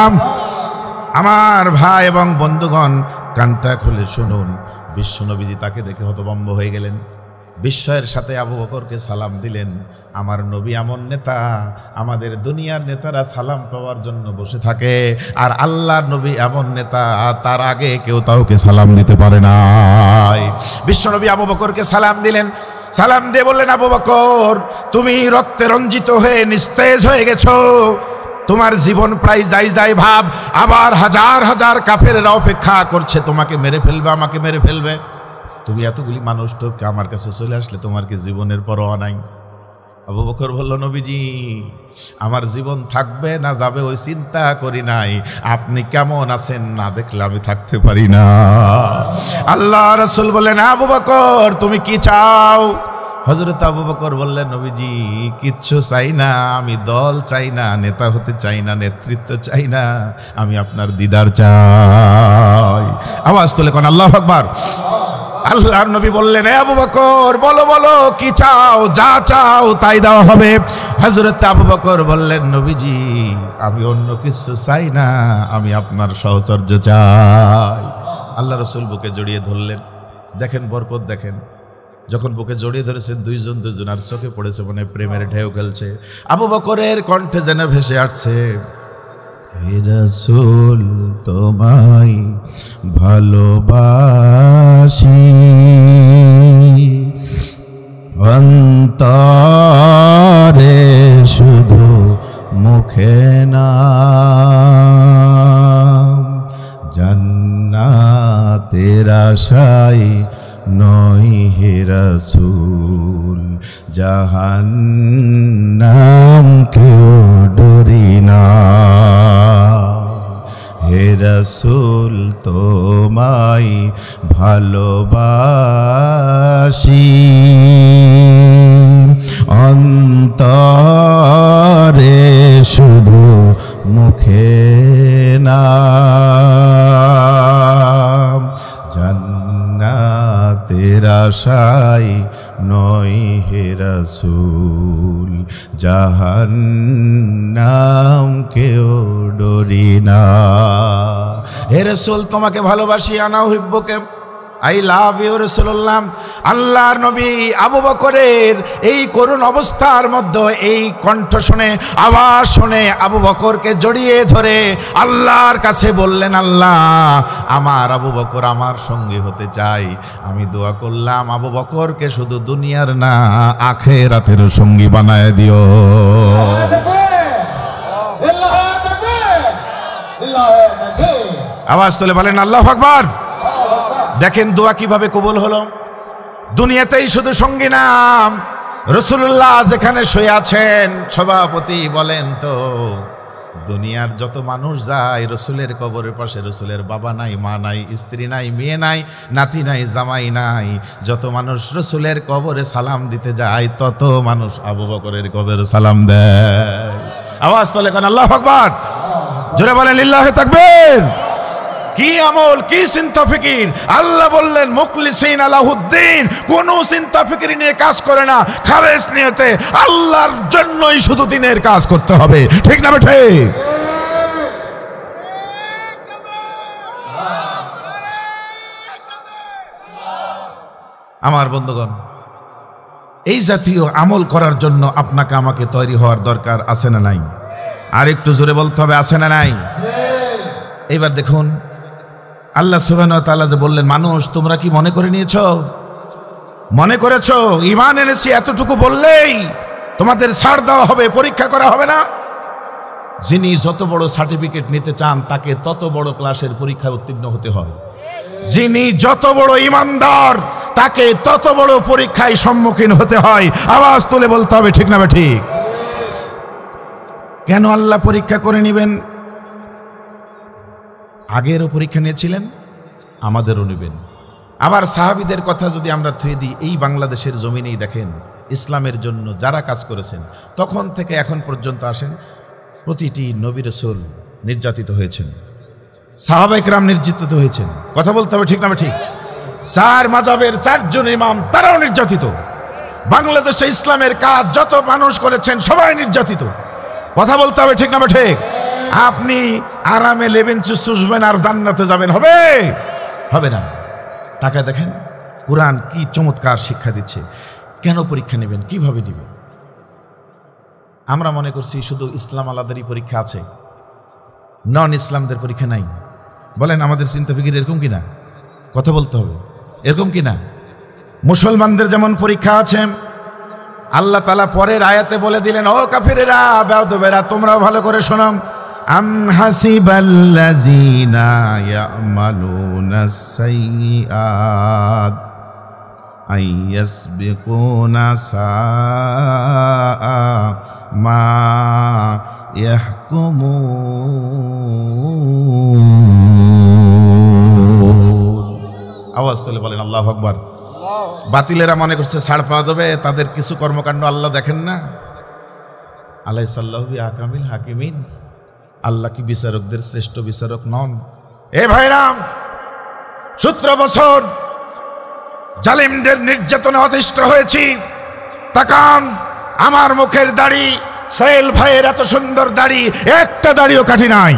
আমার ভাই এবং বন্ধুগণ, কানটা খুলে শুনুন, বিশ্বনবীজি তাকে দেখে হতভম্ব হয়ে গেলেন, বিস্ময়ের সাথে আবু বকরকে সালাম দিলেন। আমার নবী এমন নেতা, আমাদের দুনিয়ার নেতারা সালাম পাওয়ার জন্য বসে থাকে, আর আল্লাহর নবী এমন নেতা, তার আগে কেউ কাউকে সালাম দিতে পারে না। বিশ্বনবী আবু বকরকে সালাম দিলেন, সালাম দিয়ে বললেন, আবু বকর তুমি রক্তে রঞ্জিত হয়ে নিস্তেজ হয়ে গেছো, তোমার জীবন প্রায় যাই ভাব, আবার হাজার হাজার কাফেরেরা অপেক্ষা করছে তোমাকে মেরে ফেলবে, আমাকে মেরে ফেলবে, তুমি এতগুলি মানুষ তো আমার কাছে চলে আসলে, তোমার কি জীবনের পরোয়া নাই? আবু বকর বলল, নবীজি আমার জীবন থাকবে না যাবে ওই চিন্তা করি নাই, আপনি কেমন আছেন না দেখলে আমি থাকতে পারি না। আল্লাহ রাসূল বললেন, আবু বকর তুমি কি চাও? হযরত আবু বকর বললেন, নবীজি কিচ্ছু চাই না, আমি দল চাই না, নেতা হতে চাই না, নেতৃত্ব চাই না, আমি আপনার দিদার চাই। আওয়াজ তুলে কোন আল্লাহু আকবার। আল্লাহর নবী বললেন, আবু বকর বলো বলো কি চাও, যা চাও তাই দেওয়া হবে। হযরত আবু বকর বললেন, নবীজি আমি অন্য কিছু চাই না, আমি আপনার সাহচর্য চাই। আল্লাহ রসুল বুকে জড়িয়ে ধরলেন। দেখেন বরকত, দেখেন যখন বুকে জড়িয়ে ধরেছেন দুইজন আর চোখে পড়েছে মনে প্রেমের ঢেউ খেলছে। আবু বকরের কণ্ঠে যেন ভেসে আসছে, হে রাসূল তোমায় ভালোবাসি, অন্তরে শুধু মুখে না, জান্নাতের আশায় নয় হে রাসূল, জাহান্নাম কেউ ডরি না। হে রাসূল তোমায় ভালোবাসি, অন্তরে শুধু মুখে না, জান্নাতের আশায় নয় হে রাসূল, জাহান্নাম কেউ ডরি না। হে রাসূল তোমাকে ভালোবাসি, আনা উহিব্বুকা, আই লাভ ইউ রাসূলুল্লাহ। আল্লাহর নবী আবু বকরের এই করুণ অবস্থার মধ্যে এই কণ্ঠ শুনে, আওয়াজ শুনে আবু বকরকে জড়িয়ে ধরে আল্লাহর কাছে বললেন, আল্লাহ আমার আবু বকর আমার সঙ্গী হতে চাই। আমি দোয়া করলাম আবু বকরকে শুধু দুনিয়ার না আখিরাতের সঙ্গী বানায় দিও। আওয়াজ তুলে বলেন আল্লাহু আকবার। দেখেন দোয়া কিভাবে কবুল হলো। দুনিয়াতেই শুধু সঙ্গী নাম, রাসূলুল্লাহ যেখানে শুয়ে আছেন, সভাপতি বলেন তো দুনিয়ার যত মানুষ যায় রাসূলের কবরের পাশে, রাসূলের বাবা নাই, মা নাই, স্ত্রী নাই, মেয়ে নাই, নাতি নাই, জামাই নাই, যত মানুষ রাসূলের কবরে সালাম দিতে যায় তত মানুষ আবু বকরের কবরে সালাম দেয়। আওয়াজ তোলে কোন আল্লাহু আকবার, জোরে বলেন লিল্লাহি তাকবীর। কি আমল, কি চিন্তা ফিকির। আল্লাহ বললেন মুখলিসিন আলাহুদ্দিন, কোন চিন্তা ফিকির নিয়ে কাজ করে না, খালেস নিয়তে আল্লাহর জন্যই শুধু দিনের কাজ করতে হবে। ঠিক না বেঠে? আমার বন্ধুগণ, এই জাতীয় আমল করার জন্য আপনাকে আমাকে তৈরি হওয়ার দরকার আছে না নাই? আর একটু জোরে বলতে হবে, আছে না নাই? এইবার দেখুন আল্লাহ সুবহানাহু ওয়া তাআলা যে বললেন, মানুষ তোমরা কি মনে করে নিয়েছো, মনে করেছো ঈমান এনেছি এতটুকু বললেই তোমাদের ছাড় দেওয়া হবে, পরীক্ষা করা হবে না? যিনি যত বড় সার্টিফিকেট নিতে চান তাকে তত বড় ক্লাসের পরীক্ষায় উত্তীর্ণ হতে হয়। যিনি যত বড় ঈমানদার তাকে তত বড় পরীক্ষায় সম্মুখীন হতে হয়। আওয়াজ তুলে বলতে হবে ঠিক না ঠিক? কেন আল্লাহ পরীক্ষা করে নেবেন? আগেরও পরীক্ষা নিয়েছিলেন, আমাদেরও নেবেন। আবার সাহাবীদের কথা যদি আমরা থুয়ে দিই, এই বাংলাদেশের জমিনেই দেখেন ইসলামের জন্য যারা কাজ করেছেন তখন থেকে এখন পর্যন্ত আসেন, প্রতিটি নবী রাসূল নির্যাতিত হয়েছেন, সাহাবা ইকরাম নির্যাতিত হয়েছেন। কথা বলতে হবে ঠিক না ঠিক? চার মাযহাবের চারজন ইমাম তারাও নির্যাতিত। বাংলাদেশে ইসলামের কাজ যত মানুষ করেছেন সবাই নির্যাতিত। কথা বলতে হবে ঠিক না ঠিক? আপনি আরামে লেবেন, চুষবেন আর জান্নাতে যাবেন, হবে? হবে না। তাকে দেখেন কুরআন কি চমৎকার শিক্ষা দিচ্ছে। কেন পরীক্ষা নেবেন, কিভাবে নেবেন? আমরা মনে করছি শুধু ইসলাম আলাদারই পরীক্ষা আছে, নন ইসলামদের পরীক্ষা নাই। বলেন আমাদের চিন্তা ফিকির এরকম কিনা? কথা বলতে হবে, এরকম কিনা? মুসলমানদের যেমন পরীক্ষা আছে, আল্লাহ তাআলা পরের আয়াতে বলে দিলেন, ও কাফিরেরা, বেয়াদবেরা, তোমরাও ভালো করে শোনো। আম হাসিবাল্লাযীনা ইয়ামালুনাস সাইয়্যাত আইয়াসবিকুনা সাআ মা ইয়াহকুমুন। আওয়াজ তুলে বলেন আল্লাহু আকবার। বাতিলেরা মনে করছে ছাড় পাওয়া যাবে, তাদের কিছু কর্মকাণ্ড আল্লাহ দেখেন না? আলাইসাল্লাহু বিআহকামিল হাকিমিন, আল্লাহ কি বিচারকদের শ্রেষ্ঠ বিচারক নন? এ ভাইরাম, 17 বছর জালিমদের নির্যাতনে অতিষ্ঠ হয়েছি। তাকান, আমার মুখের দাড়ি, সোহেল ভাইয়ের এত সুন্দর দাড়ি, একটা দাড়িও কাটি নাই।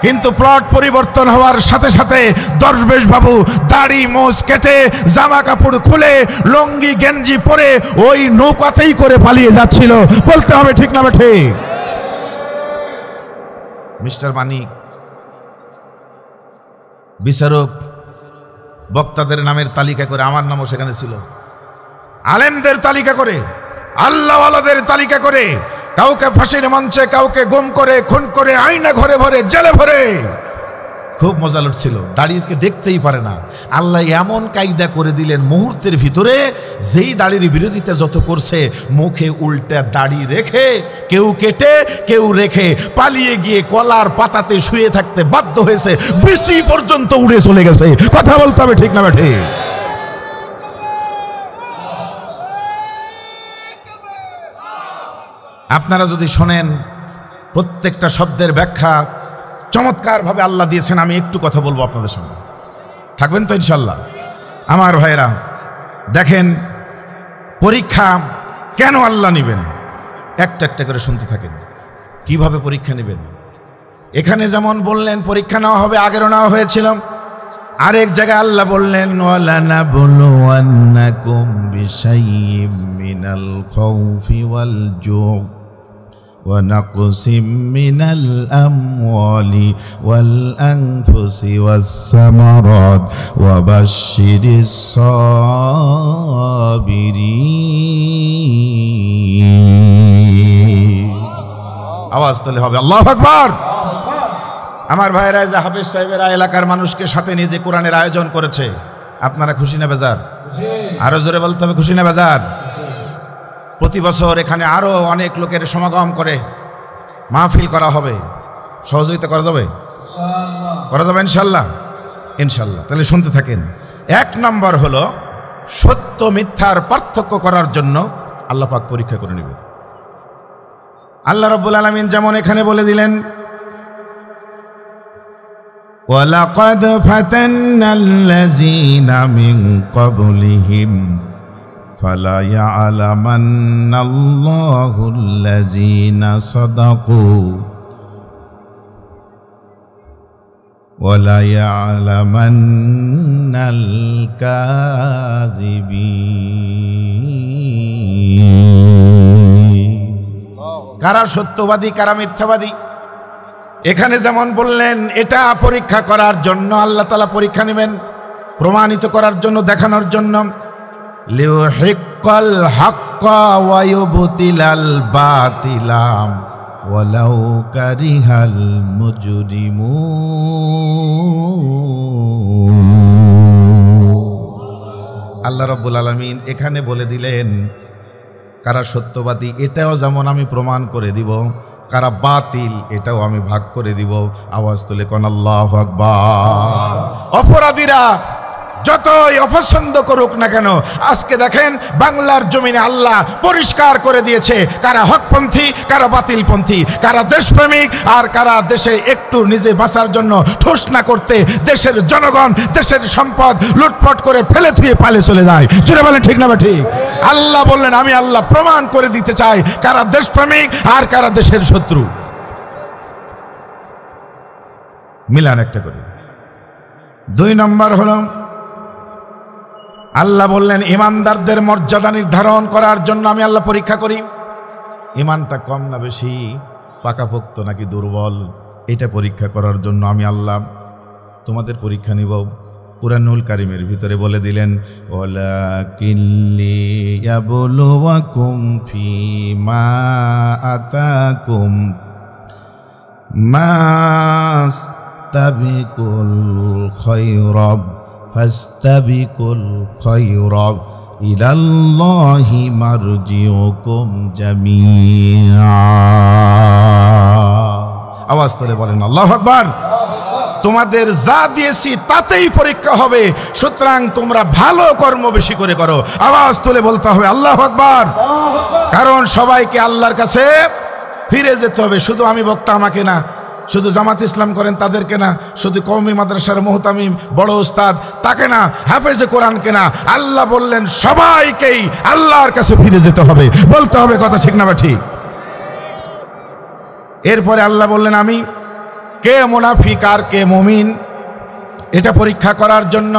কিন্তু প্লট পরিবর্তন হওয়ার সাথে সাথে দরবেশ বাবু দাড়ি মোজ কেটে জামা কাপড় খুলে লুঙ্গি গেঞ্জি পরে ওই নৌকাতেই করে পালিয়ে যাচ্ছিল। বলতে হবে ঠিক না ঠিক? মিস্টার মানিক বিচারক বক্তাদের নামের তালিকা করে, আমার নামও সেখানে ছিল, আলেমদের তালিকা করে, আল্লাহওয়ালাদের তালিকা করে, কাউকে ফাঁসির মঞ্চে, কাউকে গুম করে, খুন করে, আয়না ঘরে ভরে, জেলে ভরে। খুব মজা লুটছিল, দাড়িকে দেখতেই পারে না। আল্লাহ এমন কায়দা করে দিলেন মুহূর্তের ভিতরে, যেই দাড়ির বিরোধিতা যত করছে মুখে উল্টা দাড়ি রেখে, কেউ কেটে কেউ রেখে পালিয়ে গিয়ে কলার পাতাতে শুয়ে থাকতে বাধ্য হয়েছে, বেশি পর্যন্ত উড়ে চলে গেছে। কথা বলতে হবে ঠিক না ঠিক? আপনারা যদি শোনেন, প্রত্যেকটা শব্দের ব্যাখ্যা চমৎকার ভাবে আল্লাহ দিয়েছেন। আমি একটু কথা বলবো আপনাদের সামনে, থাকবেন তো ইনশাল্লাহ? আমার ভাইরা দেখেন, পরীক্ষা কেন আল্লাহ নেবেন, একটা একটা করে শুনতে থাকেন। কিভাবে পরীক্ষা নেবেন? এখানে যেমন বললেন পরীক্ষা নেওয়া হবে, আগেরও নেওয়া হয়েছিল। আরেক জায়গায় আল্লাহ বললেন, ওয়ালানাবলুওয়ান্নাকুম বিশাইয়্যিম মিনাল খাউফি ওয়াল জু' ونقص من الأموال والأنفس والثمرات وبشر الصابرين। আওয়াজ তোলে হবে আল্লাহু আকবার। আমার ভাইরা, যে হাফেজ সাহেবেরা এলাকার মানুষকে সাথে নিয়ে যে কোরআনের আয়োজন করেছে, আপনারা খুশি না বেজার? আরো জোরে বলতে হবে, খুশি না বেজার? প্রতি বছর এখানে আরো অনেক লোকের সমাগম করে মাহফিল করা হবে, সহযোগিতা করা যাবে? করা যাবে ইনশাল্লাহ? ইনশাল্লাহ। তাহলে শুনতে থাকেন। এক নম্বর হলো, সত্য মিথ্যার পার্থক্য করার জন্য আল্লাহ পাক পরীক্ষা করে নেবে। আল্লাহ রাব্বুল আলামিন যেমন এখানে বলে দিলেন, ওয়ালাকাদ ফাতান্নাল্লাযীনা মিন ক্বাবলিহিম ফালা ইয়ালামান্নাল্লাহুল্লাযীনা সাদাকু ওয়ালা ইয়ালামান্নাল কাযিবিন। কারা সত্যবাদী, কারা মিথ্যাবাদী? এখানে যেমন বললেন, এটা পরীক্ষা করার জন্য আল্লাহ তাআলা পরীক্ষা নেবেন, প্রমাণিত করার জন্য, দেখানোর জন্য। লিউহিক্কাল হাক্কা ওয়া ইউবতিলাল বাতিলা ওয়ালাউ কারিহাল মুজরিমুন। আল্লাহ রাব্বুল আলামিন এখানে বলে দিলেন, কারা সত্যবাদী এটাও যেমন আমি প্রমাণ করে দিব, কারা বাতিল এটাও আমি ভাগ করে দিব। আওয়াজ তুলে কোন আল্লাহু আকবার। অপরাধীরা যতই অপছন্দ করুক না কেন, আজকে দেখেন বাংলার জমিনে আল্লাহ পরিষ্কার করে দিয়েছে কারা হকপন্থী, কারা বাতিলপন্থী, কারা দেশপ্রেমিক, আর কারা দেশে একটু নিজে বাঁচার জন্য ঠোস না করতে দেশের জনগণ, দেশের সম্পদ লুটপাট করে ফেলে থুয়ে পালে চলে যায়। জোরে বলেন ঠিক না ঠিক? আল্লাহ বললেন, আমি আল্লাহ প্রমাণ করে দিতে চাই কারা দেশপ্রেমিক আর কারা দেশের শত্রু। মিলান একটা করে। দুই নম্বর হলো, আল্লাহ বললেন ইমানদারদের মর্যাদা নির্ধারণ করার জন্য আমি আল্লাহ পরীক্ষা করি। ইমানটা কম না বেশি, পাকাপোক্ত নাকি দুর্বল, এটা পরীক্ষা করার জন্য আমি আল্লাহ তোমাদের পরীক্ষা নিব। কুরআনুল কারীমের ভিতরে বলে দিলেন, ওয়ালাকিন লিয়াবলুওয়াকুম ফীমা আতাকুম মাস্তাবিকুল খায়রাত ফাস্তাবিকুল খায়রাত ইলাল্লাহি মারজিউকুম জামিআ। আওয়াজ তুলে বলেন আল্লাহু আকবার। তোমাদের যা দিয়েছি তাতেই পরীক্ষা হবে, সুতরাং তোমরা ভালো কর্ম বেশি করে করো। আওয়াজ তুলে বলতে হবে আল্লাহু আকবার। কারণ সবাইকে আল্লাহর কাছে ফিরে যেতে হবে। শুধু আমি বক্তা আমাকে না, শুধু জামাত ইসলাম করেন তাদেরকে না, শুধু কওমি মাদ্রাসার মুহতামিম বড় উস্তাদ তাকে না, হাফেজে কোরআনকে না, আল্লাহ বললেন সবাইকেই আল্লাহর কাছে ফিরে যেতে হবে। বলতে হবে কথা ঠিক না বা ঠিক? এরপরে আল্লাহ বললেন আমি কে মুনাফিক আর কে মুমিন, এটা পরীক্ষা করার জন্য,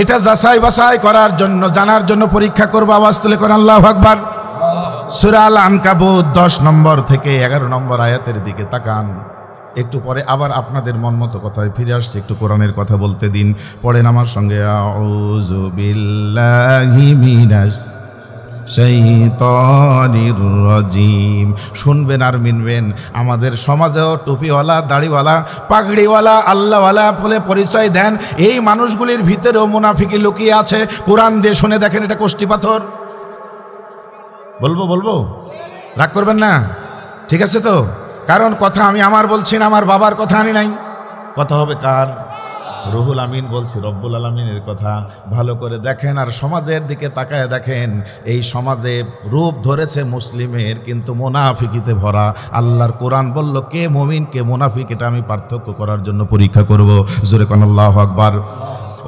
এটা যাচাই বাছাই করার জন্য, জানার জন্য পরীক্ষা করব। আওয়াজ তুলে কোন আল্লাহু আকবার। সূরা আল আনকাবুত 10 নম্বর থেকে 11 নম্বর আয়াতের দিকে তাকান। একটু পরে আবার আপনাদের মন মতো কথায় ফিরে আসছে, একটু কোরআনের কথা বলতে দিন। পড়েন আমার সঙ্গে, আউযু বিল্লাহি মিনাশ শাইতানির রাজিম। শুনবেন আর মিনবেন। আমাদের সমাজেও টুপিওয়ালা, দাড়িওয়ালা, পাগড়িওয়ালা, আল্লাহওয়ালা বলে পরিচয় দেন, এই মানুষগুলির ভিতরেও মুনাফিকি লুকিয়ে আছে। কোরআন দিয়ে শুনে দেখেন, এটা কষ্টি পাথর। বলবো রাগ করবেন না, ঠিক আছে তো? কারণ কথা আমি আমার বলছি না, আমার বাবার কথা আনি নাই। কথা হবে কার? রুহুল আমিন বলছি, রব্বুল আলামিনের কথা। ভালো করে দেখেন আর সমাজের দিকে তাকায় দেখেন, এই সমাজে রূপ ধরেছে মুসলিমের, কিন্তু মুনাফিকিতে ভরা। আল্লাহর কোরআন বলল কে মুমিন কে মুনাফিক, এটা আমি পার্থক্য করার জন্য পরীক্ষা করব। জোরে কোন আল্লাহু আকবার।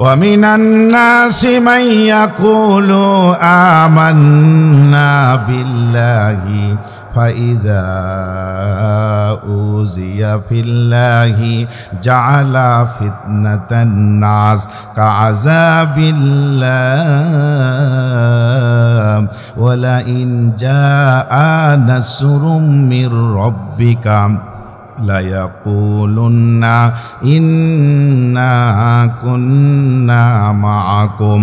وَمِنَ النَّاسِ مَن يَقُولُ آمَنَّا بِاللَّهِ فَإِذَا أُوذِيَ فِي اللَّهِ جَعَلَ فِتْنَةَ النَّاسِ كَعَذَابِ اللَّهِ وَلَئِنْ جَاءَ نَصْرٌ مِّن رَّبِّكَ لَيَقُولُنَّ إِنَّا كُنَّا مَعَكُمْ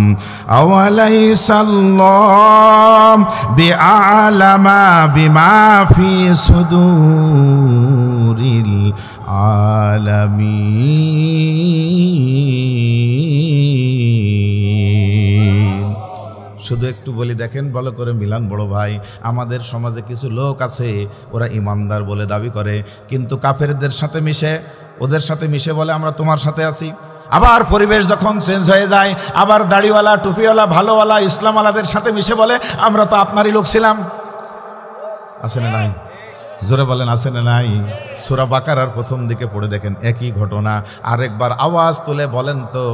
أَوَلَيْسَ اللَّهُ بِأَعْلَمَ بِمَا فِي صُدُورِ الْعَالَمِينَ। শুধু একটু বলি, দেখেন ভালো করে মিলান বড় ভাই। আমাদের সমাজে কিছু লোক আছে, ওরা ইমানদার বলে দাবি করে, কিন্তু কাফেরদের সাথে মিশে, ওদের সাথে মিশে বলে আমরা তোমার সাথে আছি। আবার পরিবেশ যখন চেঞ্জ হয়ে যায়, আবার দাড়িওয়ালা, টুপিওয়ালা, ভালোওয়ালা, ইসলামওয়ালাদের সাথে মিশে বলে আমরা তো আপনারই লোক ছিলাম। আছে না নাই? জোরে বলেন, আছে না নাই? সূরা বাকারার প্রথম দিকে পড়ে দেখেন একই ঘটনা। আরেকবার আওয়াজ তুলে বলেন তো,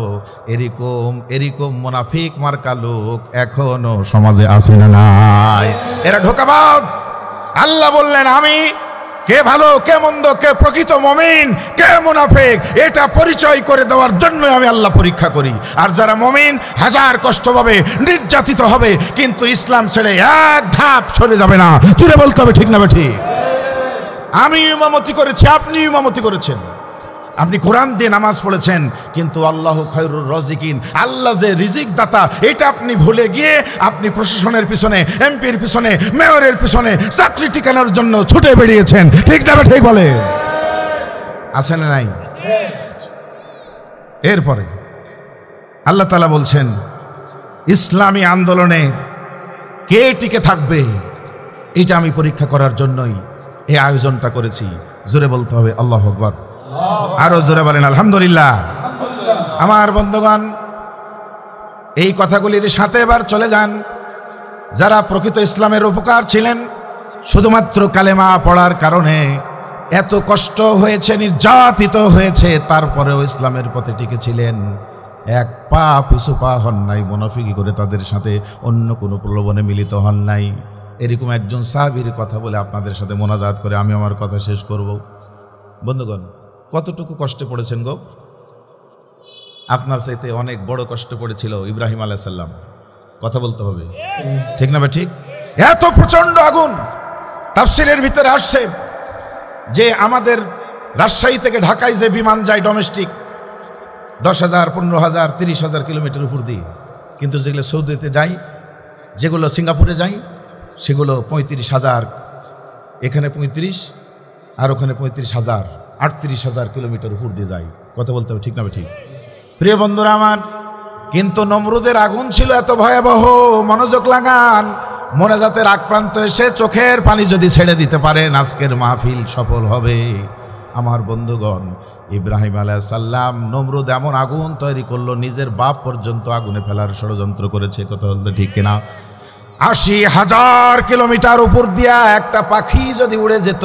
এরকম মুনাফিক মার্কা লোক এখনো সমাজে আছে না নাই? এরা ধোঁকাবাজ। আল্লাহ বললেন আমি কে ভালো কে মন্দ, কে প্রকৃত মুমিন কে মুনাফিক, এটা পরিচয় করে দেওয়ার জন্য আমি আল্লাহ পরীক্ষা করি। আর যারা মুমিন হাজার কষ্ট পাবে, নির্যাতিত হবে, কিন্তু ইসলাম ছেড়ে এক ধাপ সরে যাবে না। জুড়ে বলতে হবে ঠিক না ঠিক? আমি ইমামতি করেছি, আপনি ইমামতি করেছেন, আপনি কোরআন দিয়ে নামাজ পড়েছেন, কিন্তু আল্লাহ খায়রুর রাজিকিন, আল্লাহ যে রিজিক দাতা, এটা আপনি ভুলে গিয়ে আপনি প্রশাসনের পিছনে, এমপির পিছনে, মেয়রের পিছনে চাকরি টিকানোর জন্য ছুটে বেরিয়েছেন। ঠিক না ঠিক বলে? আছে না নাই? এরপরে আল্লাহ তাআলা বলছেন ইসলামী আন্দোলনে কে টিকে থাকবে, এটা আমি পরীক্ষা করার জন্যই এই আয়োজনটা করেছি। জোরে বলতে হবে আল্লাহু আকবার। আরো জোরে বলেন আলহামদুলিল্লাহ। আমার বন্ধুগণ, এই কথাগুলির সাথে এবার চলে যান যারা প্রকৃত ইসলামের উপকার ছিলেন, শুধুমাত্র কালেমা পড়ার কারণে এত কষ্ট হয়েছে, নির্যাতিত হয়েছে, তারপরেও ইসলামের পথে টিকে ছিলেন, এক পা পিছু পা হন নাই, মুনাফিকি করে তাদের সাথে অন্য কোনো প্রলোভনে মিলিত হন নাই। এরকম একজন সাহাবীর কথা বলে আপনাদের সাথে মোনাজাত করে আমি আমার কথা শেষ করব। বন্ধুগণ, কতটুকু কষ্টে পড়েছেন গো? আপনার চাইতে অনেক বড় কষ্ট পড়েছিল ইব্রাহিম আলাইহিস সালাম। কথা বলতে হবে ঠিক না? ঠিক। এত প্রচন্ড আগুন। তাফসীরের ভিতরে আসছে যে আমাদের রাজশাহী থেকে ঢাকায় যে বিমান যায় ডোমেস্টিক, 10,000, 15,000, 30,000 কিলোমিটার উপর দিয়ে, কিন্তু যেগুলো সৌদিতে যায়, যেগুলো সিঙ্গাপুরে যায়, সেগুলো 35,000, এখানে 35 আর ওখানে 35,000, 38,000 কিলোমিটার উপর দিয়ে যায়। কথা বলতে হবে ঠিক না ঠিক? প্রিয় বন্ধুরা আমার, কিন্তু নমরুদের আগুন ছিল এত ভয়াবহ। মনোযোগ লাগান, মোনাজাতের আগ প্রান্ত এসে চোখের পানি যদি ছেড়ে দিতে পারেন, আজকের মাহফিল সফল হবে। আমার বন্ধুগণ, ইব্রাহিম আলাইহিস সালাম, নমরুদ এমন আগুন তৈরি করলো, নিজের বাপ পর্যন্ত আগুনে ফেলার ষড়যন্ত্র করেছে। কথা বলতে ঠিক কিনা? 80,000 কিলোমিটার উপর দিয়া একটা পাখি যদি উড়ে যেত,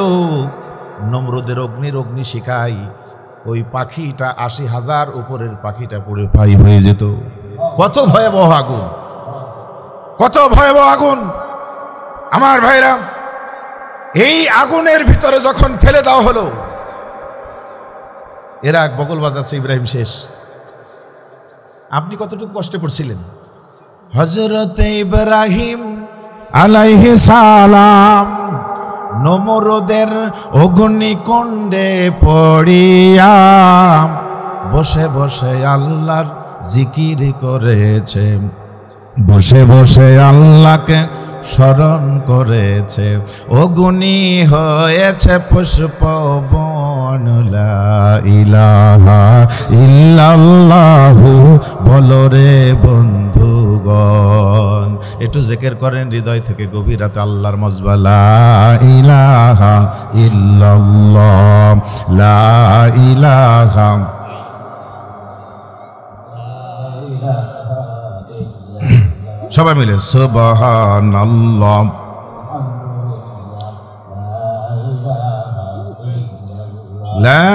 নমরুদের অগ্নি শিখাই, ওই পাখিটা 80,000 উপরের পাখিটা পুড়ে ছাই হয়ে যেত। কত ভয়াবহ আগুন, কত ভয়াবহ আগুন! আমার ভাইরা, এই আগুনের ভিতরে যখন ফেলে দেওয়া হলো, এরা বগল বাজাচ্ছে ইব্রাহিম শেষ। আপনি কতটুকু কষ্টে পড়ছিলেন? হযরত ইব্রাহিম আলাইহিস সালাম নমরুদের অগ্নিকুণ্ডে পড়িয়া বসে বসে আল্লাহর জিকির করেছে, বসে বসে আল্লাহকে স্মরণ করেছে। অগ্নি হয়েছে পুষ্পবন, লা ইলাহা ইল্লাল্লাহু বলো রে বন্ধুগণ। একটু জিকির করেন হৃদয় থেকে গভীর রাতে আল্লাহর মজবা, লা ইলাহা ইল্লাল্লাহ, লা ইলাহা। সবাই মিলে সুবহানাল্লাহ। লা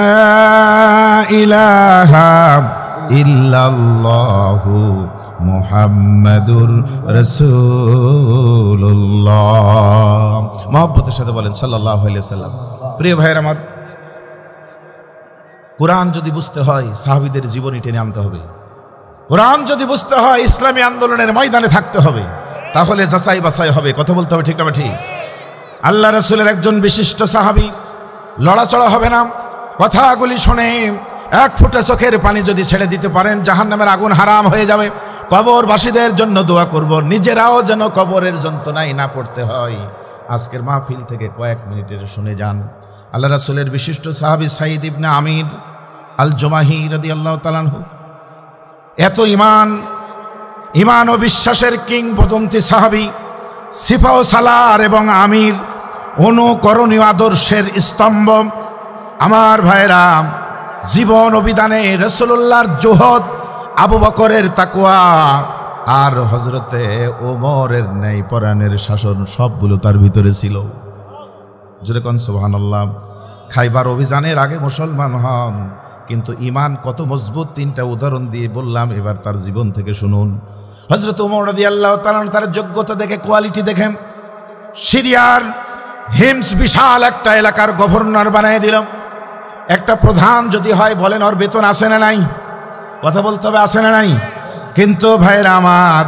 ইলাহা ইল্লাল্লাহু মুহাম্মাদুর রাসূলুল্লাহ। মহব্বতের সাথে বলেন সাল্লাল্লাহু আলাইহি ওয়াসাল্লাম। প্রিয় ভাইয়ের আমার, কোরআন যদি বুঝতে হয় সাহাবীদের জীবনী টেনে আনতে হবে। কোরআন যদি বুঝতে হয় ইসলামী আন্দোলনের ময়দানে থাকতে হবে, তাহলে যাচাই বাছাই হবে, কথা বলতে হবে, ঠিক না ঠিক? আল্লাহ রাসূলের একজন বিশিষ্ট সাহাবী, লড়াচড়া হবে না, কথাগুলি শুনে এক ফোঁটা চোখের পানি যদি ছেড়ে দিতে পারেন জাহান্নামের আগুন হারাম হয়ে যাবে। কবরবাসীদের জন্য দোয়া করব, নিজেরাও যেন কবরের যন্ত্রণায় না পড়তে হয়। আজকের মাহফিল থেকে কয়েক মিনিটের শুনে যান। আল্লাহ রাসূলের বিশিষ্ট সাহাবী সাঈদ ইবনে আমির আল জুমাহি রাদিয়াল্লাহু তাআলা আনহু, এত ইমান ও বিশ্বাসের কিংবদন্তি সাহাবী, সিফা ও সালার এবং আমির, অনুকরণীয় আদর্শের স্তম্ভ। আমার ভাইরা, জীবন অভিধানে রাসূলুল্লাহর জুহদ, আবু বকরের তাকওয়া আর হযরতে ওমরের ন্যায় পরাণের শাসন সবগুলো তার ভিতরে ছিল। জোরে কোন সুবহানাল্লাহ। খাইবার অভিযানের আগে মুসলমান হন, কিন্তু ঈমান কত মজবুত তিনটা উদাহরণ দিয়ে বললাম, এবার তার জীবন থেকে শুনুন। হযরত ওমর রাদিয়াল্লাহু তাআলা তার যোগ্যতা দেখে, কোয়ালিটি দেখেন, সিরিয়ার হিমস বিশাল একটা এলাকার গভর্নর বানিয়ে দিল। একটা প্রধান যদি হয় বলেন ওর বেতন আছে না নাই? কথা বলতে হবে, আছে না নাই? কিন্তু ভাইরা আমার,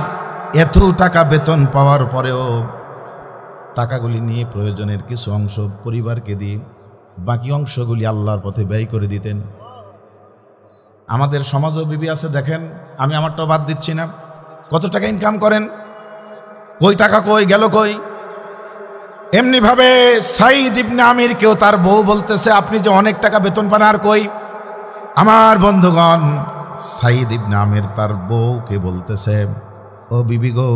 এত টাকা বেতন পাওয়ার পরেও টাকাগুলি নিয়ে প্রয়োজনের কিছু অংশ পরিবারকে দিয়ে বাকি অংশগুলি আল্লাহর পথে ব্যয় করে দিতেন। আমাদের সমাজও বিবি আছে, দেখেন, আমি আমারটাও বাদ দিচ্ছি না, কত টাকা ইনকাম করেন, কই টাকা কই গেল কই। এমনি ভাবে সাঈদ ইবনে আমির কেউ তার বউ বলতেছে, আপনি যে অনেক টাকা বেতন পান আর কই। আমার বন্ধুগণ, সাঈদ ইবনে আমির তার বউকে বলতেছে, ও বিবি গো,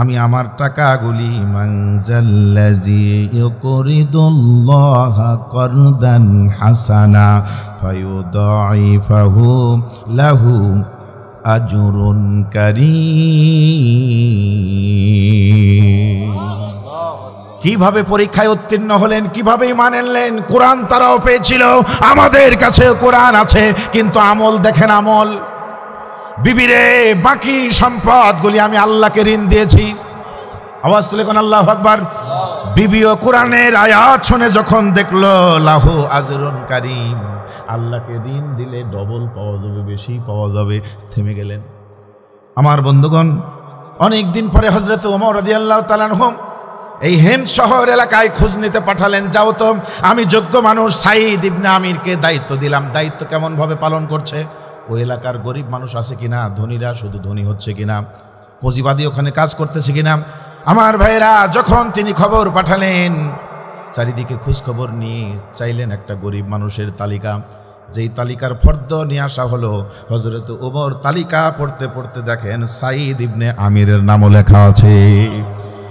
আমি আমার টাকাগুলি মানজাল্লাযী ইউকরিদুল্লাহা করদান হাসানা ফায়ুদাইফাহু লাহু আজরুন কারীম। কিভাবে পরীক্ষায় উত্তীর্ণ হলেন, কিভাবে ঈমান আনলেন? কোরআন তারাও পেয়েছিল, আমাদের কাছে কোরআন আছে, কিন্তু আমল দেখেন, আমল। বিবিরে, বাকি সম্পদগুলি আমি আল্লাহকে ঋণ দিয়েছি। আওয়াজ তুলে কোন আল্লাহু আকবার। বিবিও কোরআনের আয়াত শুনে যখন দেখলো লাহু আজরুন কারীম, আল্লাহকে ঋণ দিলে ডবল পাওয়া যাবে, বেশি পাওয়া যাবে, থেমে গেলেন। আমার বন্ধুগণ, অনেক দিন পরে হযরত ওমর রাদিয়াল্লাহু তাআলা আনহু এই হিমস শহর এলাকায় খোঁজ নিতে পাঠালেন, যাও তো, আমি যোগ্য মানুষ সাঈদ ইবনে আমিরকে দায়িত্ব দিলাম। দায়িত্ব কেমন ভাবে পালন করছে, ওই এলাকার গরিব মানুষ আছে কিনা, ধনীরা শুধু ধনী হচ্ছে কিনা, পুঁজিবাদী ওখানে কাজ করতেছে কিনা। আমার ভাইরা, যখন তিনি খবর পাঠালেন, চারিদিকে খোঁজ খবর নিয়ে চাইলেন একটা গরিব মানুষের তালিকা। যেই তালিকার ফর্দ নিয়ে আসা হলো, হযরত ওমর তালিকা পড়তে পড়তে দেখেন সাঈদ ইবনে আমিরের নামও লেখা আছে।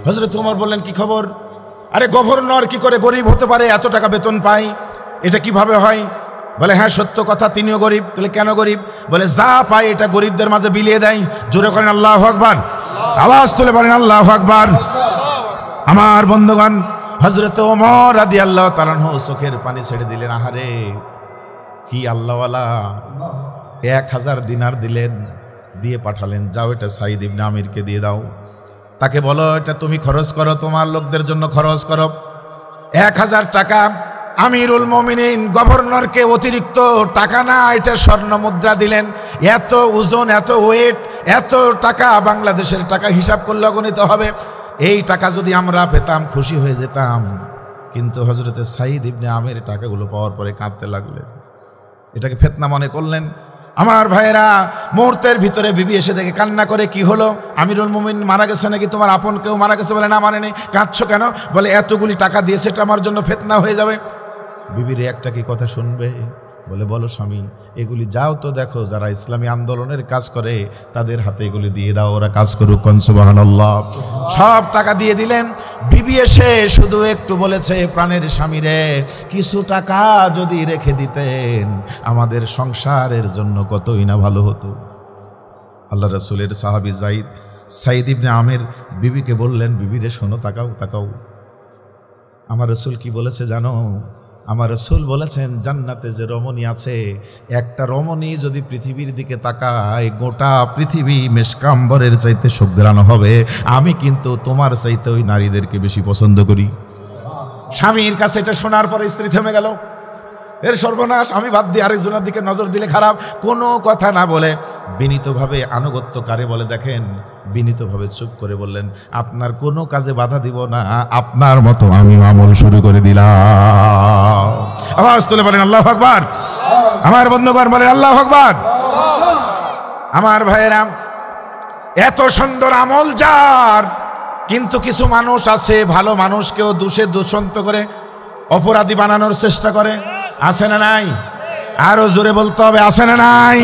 হযরত ওমর বললেন, কি খবর? আরে গভর্নর কি করে গরিব হতে পারে, এত টাকা বেতন পায়, এটা কিভাবে হয়? বলে, হ্যাঁ সত্য কথা, তিনিও গরিব। বলে, কেন গরিব? বলে, যা পায় এটা গরিবদের মাঝে বিলিয়ে দেয়। জোরে করেন আল্লাহু আকবার, আওয়াজ তুলে বলেন আল্লাহু আকবার। আমার বন্ধুগণ, হযরত ওমর রাদিয়াল্লাহু তাআলা আনহু চোখের পানি ছেড়ে দিলেন। আহারে, কি আল্লাহওয়ালা, 1000 দিনার দিলেন, দিয়ে পাঠালেন, যাও এটা সাঈদ ইবনে আমিরকে দিয়ে দাও। তাকে বলো, এটা তুমি খরচ করো, তোমার লোকদের জন্য খরচ করো। 1000 টাকা আমিরুল মুমিনিন গভর্নরকে অতিরিক্ত টাকা না, এটা স্বর্ণ মুদ্রা দিলেন। এত ওজন, এত ওয়েট, এত টাকা, বাংলাদেশের টাকা হিসাব করলে অগণিত হবে। এই টাকা যদি আমরা পেতাম খুশি হয়ে যেতাম, কিন্তু হযরতে সাঈদ ইবনে আমের টাকাগুলো পাওয়ার পরে কাঁদতে লাগলেন। এটাকে ফিতনা মনে করলেন। আমার ভাইয়েরা, মুহূর্তের ভিতরে বিবি এসে দেখে কান্না করে, কি হলো, আমিরুল মুমিনিন মারা গেছে নাকি, তোমার আপন কেউ মারা গেছে? বলে না, মানে নেই। কাঁদছো কেন? বলে এতগুলি টাকা দিয়েছে, এটা আমার জন্য ফিতনা হয়ে যাবে। বিবির একটা কি কথা শুনবে? বলে বলো স্বামী, এগুলি যাও তো দেখো যারা ইসলামী আন্দোলনের কাজ করে তাদের হাতে এগুলি দিয়ে দাও, ওরা কাজ করুক। কোন সুবহানাল্লাহ। সব টাকা দিয়ে দিলেন। বিবি এসে শুধু একটু বলেছে, প্রাণের স্বামীরে, কিছু টাকা যদি রেখে দিতেন আমাদের সংসারের জন্য কতই না ভালো হতো। আল্লাহ রাসূলের সাহাবী সাঈদ ইবনে আমের বিবিকে বললেন, বিবিরে শোনো, তাকাও তাকাও, আমার রাসূল কি বলেছে জানো? আমার রাসূল বলেছেন, জান্নাতে যে রমণী আছে, একটা রমণী যদি পৃথিবীর দিকে তাকায়, গোটা পৃথিবী মেশকাম্বরের চাইতে সুঘ্রাণ হবে। আমি কিন্তু তোমার চাইতে ওই নারীদেরকে বেশি পছন্দ করি। স্বামীর কাছে এটা শোনার পরে স্ত্রী থেমে গেল। এর সর্বনাশ, আমি বাদ দিয়ে আরেকজনের দিকে নজর দিলে খারাপ। কোনো কথা না বলে বিনীতভাবে, আনুগত্য কারে বলে দেখেন, বিনীতভাবে চুপ করে বললেন, আপনার কোনো কাজে বাধা দিব না, আপনার মতো আমি আমল শুরু করে দিলাম। আওয়াজ তুলে বলেন আল্লাহু আকবার। আমার বন্ধুগণ বলেন আল্লাহু আকবার। আমার ভাইয়েরা, এত সুন্দর আমল যার, কিন্তু কিছু মানুষ আছে ভালো মানুষকেও দূষণ করে অপরাধী বানানোর চেষ্টা করে। আছে না নাই? আরো জোরে বলতে হবে, আছে না নাই?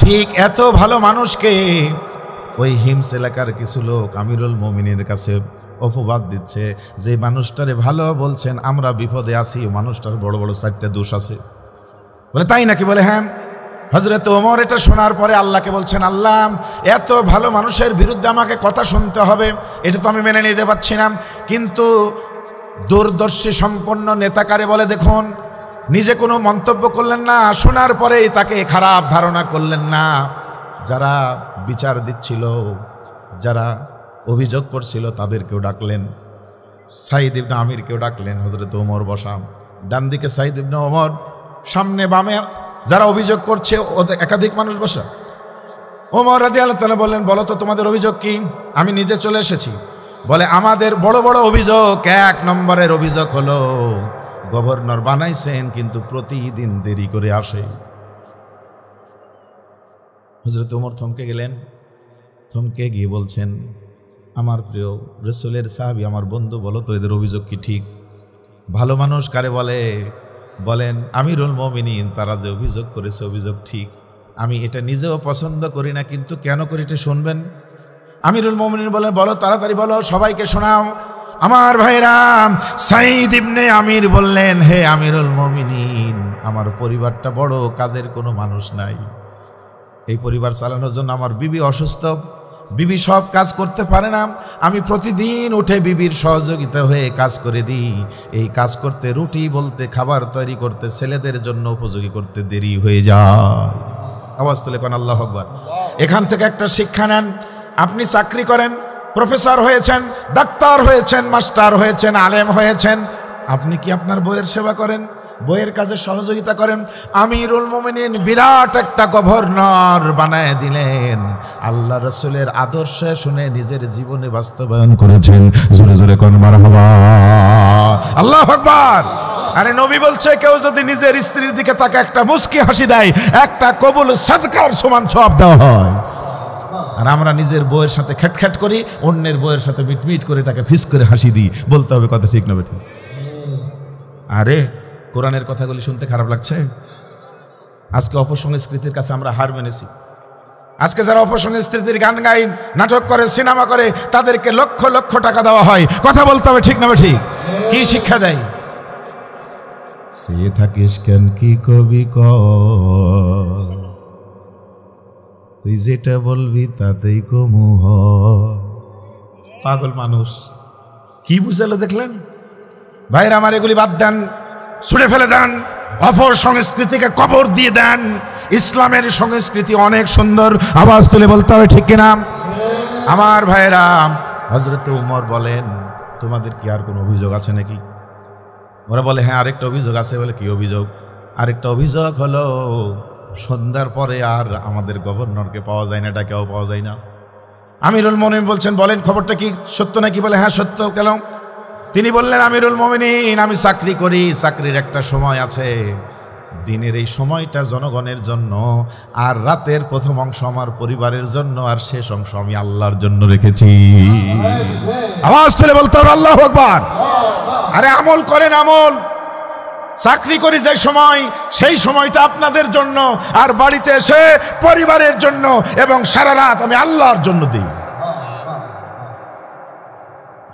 ঠিক এত ভালো মানুষকে ওই হিমস এলাকার কিছু লোক আমিরুল মুমিনের কাছে অপবাদ দিচ্ছে, যে মানুষটারে ভালো বলছেন, আমরা বিপদে আছি, মানুষটার বড় বড় 4টা দোষ আছে। বলে তাই নাকি? বলে হ্যাঁ। হযরত ওমর এটা শোনার পরে আল্লাহকে বলছেন, আল্লাহ, এত ভালো মানুষের বিরুদ্ধে আমাকে কথা শুনতে হবে, এটা তো আমি মেনে নিতে পারছি না। কিন্তু দূরদর্শী সম্পন্ন নেতাকারে বলে দেখুন, নিজে কোনো মন্তব্য করলেন না, শোনার পরেই তাকে খারাপ ধারণা করলেন না। যারা বিচার দিচ্ছিল, যারা অভিযোগ করছিল, তাদেরকেও ডাকলেন। সাঈদ ইবনে আমিরকেও ডাকলেন। হযরত ওমর বসা, ডান দিকে সাঈদ ইবনে ওমর, সামনে বামে যারা অভিযোগ করছে ওদের একাধিক মানুষ বসা। ওমর রাদিয়াল্লাহু তাআলা বললেন, বলো তো তোমাদের অভিযোগ কি? আমি নিজে চলে এসেছি। বলে আমাদের বড় বড় অভিযোগ, 1 নম্বরের অভিযোগ হলো গভর্নর বানাইছেন কিন্তু প্রতিদিন দেরি করে আসে। হযরত ওমর থমকে গেলেন। থমকে গিয়ে বলছেন, আমার প্রিয় রাসূলের সাহাবী, আমার বন্ধু, বলো তো এদের অভিযোগ কি ঠিক? ভালো মানুষ কারে বলে? বলেন আমিরুল মুমিনিন, তারা যে অভিযোগ করেছে অভিযোগ ঠিক। আমি এটা নিজেও পছন্দ করি না, কিন্তু কেন করি এটা শুনবেন। আমিরুল মুমিনিন বলেন, বলো, তাড়াতাড়ি বলো, সবাইকে শোনাও। আমার ভাইরা, সাঈদ ইবনে আমির বললেন, হে আমিরুল মুমিনিন, আমার পরিবারটা বড় কাজের কোনো মানুষ নাই। এই পরিবার চালানোর জন্য আমার বিবি অসুস্থ, বিবি সব কাজ করতে পারে না। আমি প্রতিদিন উঠে বিবির সহযোগিতা হয়ে কাজ করে দিই। এই কাজ করতে, রুটি বলতে, খাবার তৈরি করতে, ছেলেদের জন্য উপযোগী করতে দেরি হয়ে যায়। আওয়াজ তুলে কোন আল্লাহু আকবার। এখান থেকে একটা শিক্ষা নেন। আপনি চাকরি করেন, প্রফেসর হয়েছেন, ডাক্তার হয়েছেন, মাস্টার হয়েছেন, আলেম হয়েছেন, আপনি কি আপনার বইয়ের সেবা করেন? বইয়ের কাজে সহযোগিতা করেন? আমিরুল মুমিনিন বিরাট একটা গভর্নর বানায় দিলেন। আল্লাহ রাসূলের আদর্শ শুনে নিজের জীবনে বাস্তবায়ন করেছেন। জোরে জোরে কোন মারহাবা, আল্লাহু আকবার। আরে নবী বলছে, কেউ যদি নিজের স্ত্রীর দিকে তাকে একটা মুস্কি হাসি দেয়, একটা কবুল সাদকার সমান সওয়াব দেওয়া হয়। আর আমরা নিজের বইয়ের সাথে খ্যাটখ্যাট করি, অন্যের বইয়ের সাথে মিটমিট করে তাকে ফিস করে হাসি দিই। বলতে হবে কথা ঠিক না বেঠিক? আরে কোরআনের কথাগুলি শুনতে খারাপ লাগছে? আজকে অপসংস্কৃতির কাছে আমরা হার মেনেছি। আজকে যারা অপসংস্কৃতির গান গায়, নাটক করে, সিনেমা করে, তাদেরকে লক্ষ লক্ষ টাকা দেওয়া হয়। কথা বলতে হবে ঠিক না বেঠিক? কি শিক্ষা দেয়? সে থাকিস কেন কি কবি ক, তুই যেটা বলবি তাতেই কমু হ। পাগল মানুষ কি বুঝালো দেখলেন? ভাইরা আমার, এগুলি বাদ দেন, ছুড়ে ফেলে দেন, অপর সংস্কৃতিকে কবর দিয়ে দেন। ইসলামের সংস্কৃতি অনেক সুন্দর। আওয়াজ তুলে বলতে হবে ঠিক কিনা? আমার ভাইরা, হযরত ওমর বলেন, তোমাদের কি আর কোনো অভিযোগ আছে নাকি? ওরা বলে হ্যাঁ আরেকটা অভিযোগ আছে। বলে কি অভিযোগ? আরেকটা অভিযোগ হলো সন্ধ্যার পরে আর আমাদের গভর্নরকে পাওয়া যায় না, ডাকেও পাওয়া যায় না। আমিরুল মোমিনিন বলছেন বলেন খবরটা কি সত্য নাকি? বলে হ্যাঁ সত্য। কেন? তিনি বললেন আমিরুল মোমিনিন আমি চাকরি করি, চাকরির একটা সময় আছে, দিনের এই সময়টা জনগণের জন্য, আর রাতের প্রথম অংশ আমার পরিবারের জন্য, আর শেষ অংশ আমি আল্লাহর জন্য রেখেছি। আওয়াজ তুলে বলতে হবে আল্লাহু আকবার। আরে আমল করেন, আমল। চাকরি করি যে সময়, সেই সময়টা আপনাদের জন্য, আর বাড়িতে এসে পরিবারের জন্য, এবং সারা রাত আমি আল্লাহর জন্য দিই।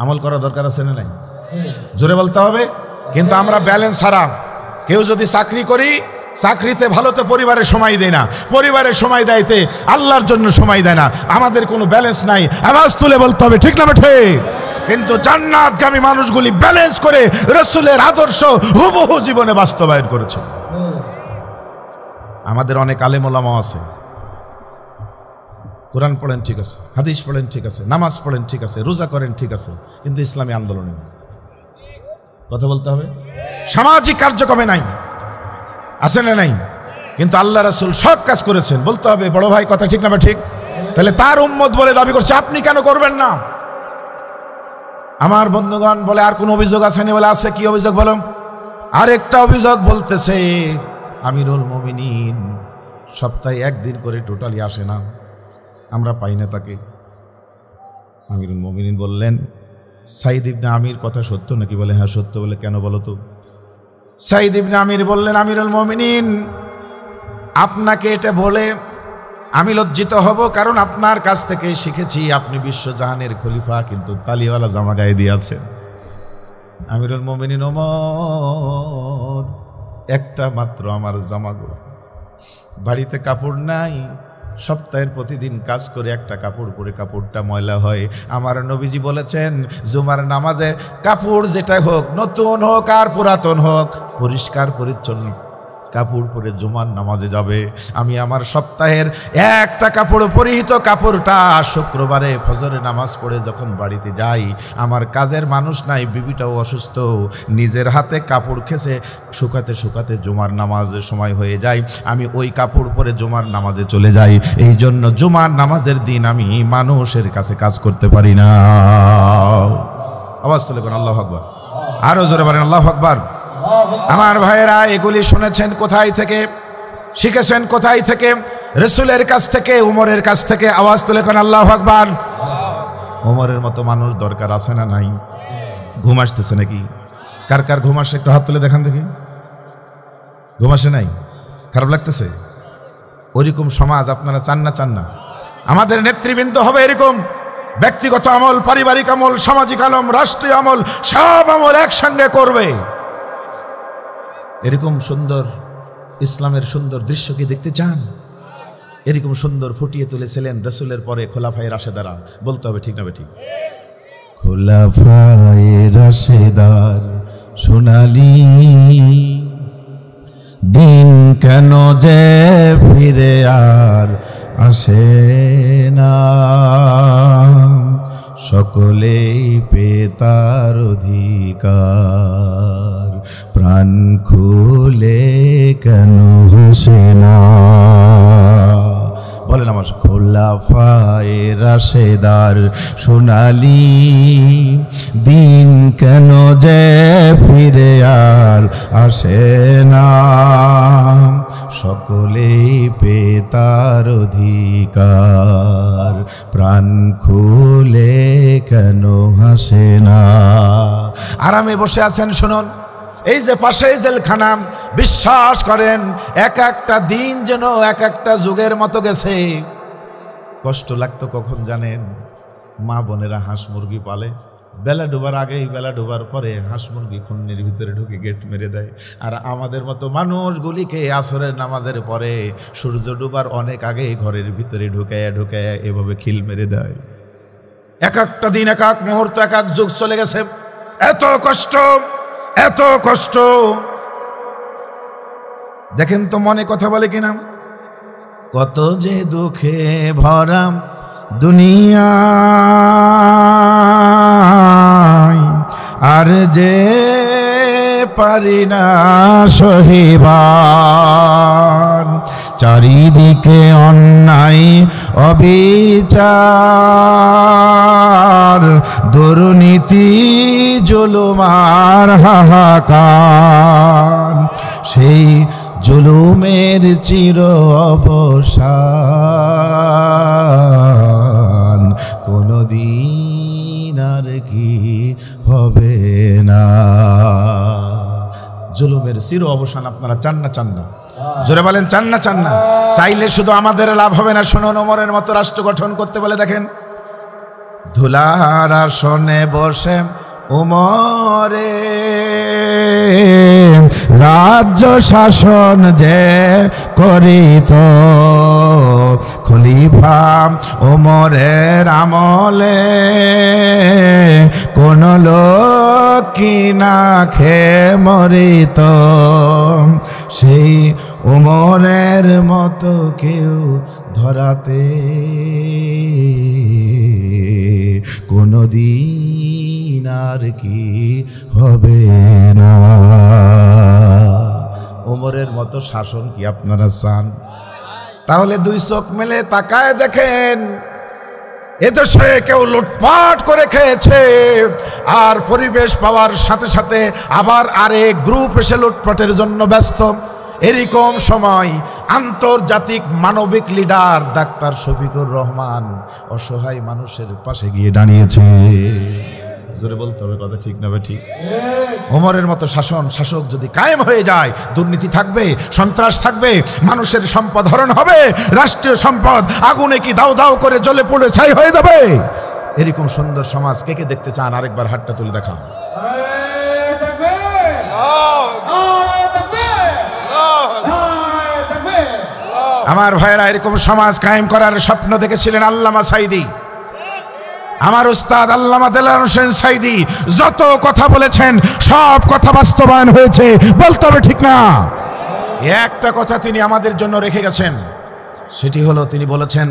আমল করা দরকার আছে না নাই? জোরে বলতে হবে। কিন্তু আমরা ব্যালেন্স হারা। কেউ যদি চাকরি করি, চাকরিতে ভালোতে পরিবারের সময় দেয় না, পরিবারের সময় দেয়তে আল্লাহর জন্য সময় দেয় না। আমাদের কোনো ব্যালেন্স নাই। আওয়াজ তুলে বলতে হবে ঠিক না ঠিক? কিন্তু জান্নাতগামী মানুষগুলি ব্যালেন্স করে রাসূলের আদর্শ হুবহু জীবনে বাস্তবায়ন করেছে। আমাদের অনেক আলেম ওলামা আছে, কোরআন পড়েন ঠিক আছে, হাদিস পড়েন ঠিক আছে, নামাজ পড়েন ঠিক আছে, রোজা করেন ঠিক আছে, কিন্তু ইসলামী আন্দোলনে নেই। কথা বলতে হবে। সামাজিক কার্যক্রমে নাই, আছে না নাই? কিন্তু আল্লাহ রাসূল সব কাজ করেছেন। বলতে হবে বড় ভাই, কথা ঠিক না ঠিক? তাহলে তার উম্মত বলে দাবি করছে, আপনি কেন করবেন না? আমার বন্ধুগণ বলে আর কোন অভিযোগ আছে না? বলে আছে। কি অভিযোগ বলো? আরেকটা অভিযোগ বলতেছে আমিরুল মোমিনিন সপ্তাহে একদিন করে টোটালি আসে না, আমরা পাই না তাকে। আমিরুল মোমিনিন বললেন সাইদ ইবনে আমির কথা সত্য নাকি? বলে হ্যাঁ সত্য। বলে কেন বলো তো? সাইদ ইবনে আমির বললেন আমিরুল মোমিনিন আপনাকে এটা বলে আমি লজ্জিত হব, কারণ আপনার কাছ থেকে শিখেছি আপনি বিশ্বজাহানের খলিফা, কিন্তু তালিওয়ালা জামা গায়ে দিয়েছেন। আমিরুল মোমিনিন ওমর একটা মাত্র আমার জামা গো, বাড়িতে কাপড় নাই, সপ্তাহের প্রতিদিন কাজ করে একটা কাপড় পরে কাপড়টা ময়লা হয়। আমার নবীজি বলেছেন জুমার নামাজে কাপড় যেটা হোক, নতুন হোক আর পুরাতন হোক, পরিষ্কার পরিচ্ছন্ন কাপড় পরে জুমার নামাজে যাবে। আমি আমার সপ্তাহের একটা কাপড়, পরিহিত কাপড়টা শুক্রবারে ফজরে নামাজ পড়ে যখন বাড়িতে যাই, আমার কাজের মানুষ নাই, বিবিটাও অসুস্থ, নিজের হাতে কাপড় খেসে শুকাতে শুকাতে জুমার নামাজের সময় হয়ে যায়, আমি ওই কাপড় পরে জুমার নামাজে চলে যাই। এই জন্য জুমার নামাজের দিন আমি মানুষের কাছে কাজ করতে পারি না। আওয়াজ তুলে কোন আল্লাহু আকবার। আরো জোরে বলেন আল্লাহু আকবার। আমার ভাইয়েরা এগুলি শুনেছেন কোথায় থেকে? শিখেছেন কোথায় থেকে? রাসূলের কাছ থেকে, উমরের কাছ থেকে। আওয়াজ তুলে কোন আল্লাহু আকবার। ওমরের মতো মানুষ দরকার আছে না নাই? ঘুম আসতেছে নাকি? কার কার ঘুম আসে একটু হাত তুলে দেখান দেখি। ঘুম আসে নাই? খারাপ লাগতেছে? ওইরকম সমাজ আপনারা চান না? চান না? আমাদের নেতৃবৃন্দ হবে এরকম। ব্যক্তিগত আমল, পারিবারিক আমল, সামাজিক আমল, রাষ্ট্রীয় আমল, সব আমল একসঙ্গে করবে। এরকম সুন্দর ইসলামের সুন্দর দৃশ্য কি দেখতে চান? এরকম সুন্দর ফুটিয়ে তুলেছিলেন রাসূলের পরে খোলাফায়ে রাশেদারা। বলতে হবে ঠিক না ঠিক? খোলাফায়ে রাশেদার সোনালী দিন কেন যে ফিরে আর আসে না, সকলেই পেতার অধিকার, প্রাণ খুলে কেন হোসে না? বলেন আমার খোলাফায়ে রাশেদার সোনালী দিন কেন যে ফিরে আর আসে না, সকলেই পেতার অধিকার, প্রাণ খুলে কেন হাসে না? আরামে বসে আছেন শুনুন, এই যে পাশে জেলখানা, বিশ্বাস করেন এক একটা দিন যেন এক একটা যুগের মতো গেছে। কষ্ট লাগতো কখন জানেন? মা বোনেরা হাঁস মুরগি পালে, বেলা ডোবার আগেই বেলা ডোবার পরে হাঁস মুরগি খুন্নির ভিতরে ঢুকে গেট মেরে দেয়। আর আমাদের মতো মানুষগুলিকে আসরের নামাজের পরে সূর্য ডোবার অনেক আগেই ঘরের ভিতরে ঢুকায়া ঢুকায়া এভাবে খিল মেরে দেয়। এক একটা দিন, এক এক মুহূর্ত, এক এক যুগ চলে গেছে। এত কষ্ট, এত কষ্ট। দেখেন তো মনে কথা বলে কিনা? কত যে দুঃখে ভরা দুনিয়া, আর যে পারি না সহিবার। চারিদিকে অন্যায় অবিচার, দুর্নীতি জুলুমার হাহাকার, সেই জুলুমের চির অবসান কোনদিন আর কি হবে না। জুলুমের চির অবসান আপনারা চান না চান না? জোরে বলেন চান না চান না? চাইলে শুধু আমাদের লাভ হবে না, শুনুন ওমরের মতো রাষ্ট্র গঠন করতে বলে দেখেন। ধুলার আসনে বসে ওমরে রাজ্য শাসন যে করিত, খলিফা ওমরের আমলে কোন লোক কি না খেয়ে মরিত, সেই ওমরের মতো কেউ ধরাতে কোনদিন আর কি হবে না। ওমরের মতো শাসন কি আপনারা চান? তাহলে দুই চোখ মেলে তাকায় দেখেন, এদেশে কেউ লুটপাট করে খেয়েছে, আর পরিবেশ পাওয়ার সাথে সাথে আবার আরেক গ্রুপ এসে লুটপাটের জন্য ব্যস্ত। এরকম সময় আন্তর্জাতিক মানবিক লিডার ডাক্তার শফিকুর রহমান অসহায় মানুষের পাশে গিয়ে দাঁড়িয়েছে। জোরে বলতে হবে কথা, ঠিক না ঠিক? ওমরের মতো শাসক যদি কায়েম হয়ে যায়, দুর্নীতি থাকবে, সন্ত্রাস থাকবে, মানুষের সম্পদ হরণ হবে, রাষ্ট্রীয় সম্পদ আগুনে কি দাউ দাউ করে জ্বলে পুড়ে ছাই হয়ে যাবে। এরকম সুন্দর সমাজ কে কে দেখতে চান? আরেকবার হাতটা তুলে দেখান। আমার ভাইয়েরা, এরকম সমাজ কায়েম করার স্বপ্ন দেখেছিলেন আল্লামা সাঈদী। আমার উস্তাদ আল্লামা দেলাওয়ার হোসেন সাঈদী যত কথা বলেছেন সব কথা বাস্তবায়ন হয়েছে, বলতে হবে ঠিক না? একটা কথা তিনি আমাদের জন্য রেখে গেছেন, সেটি হলো তিনি বলেছেন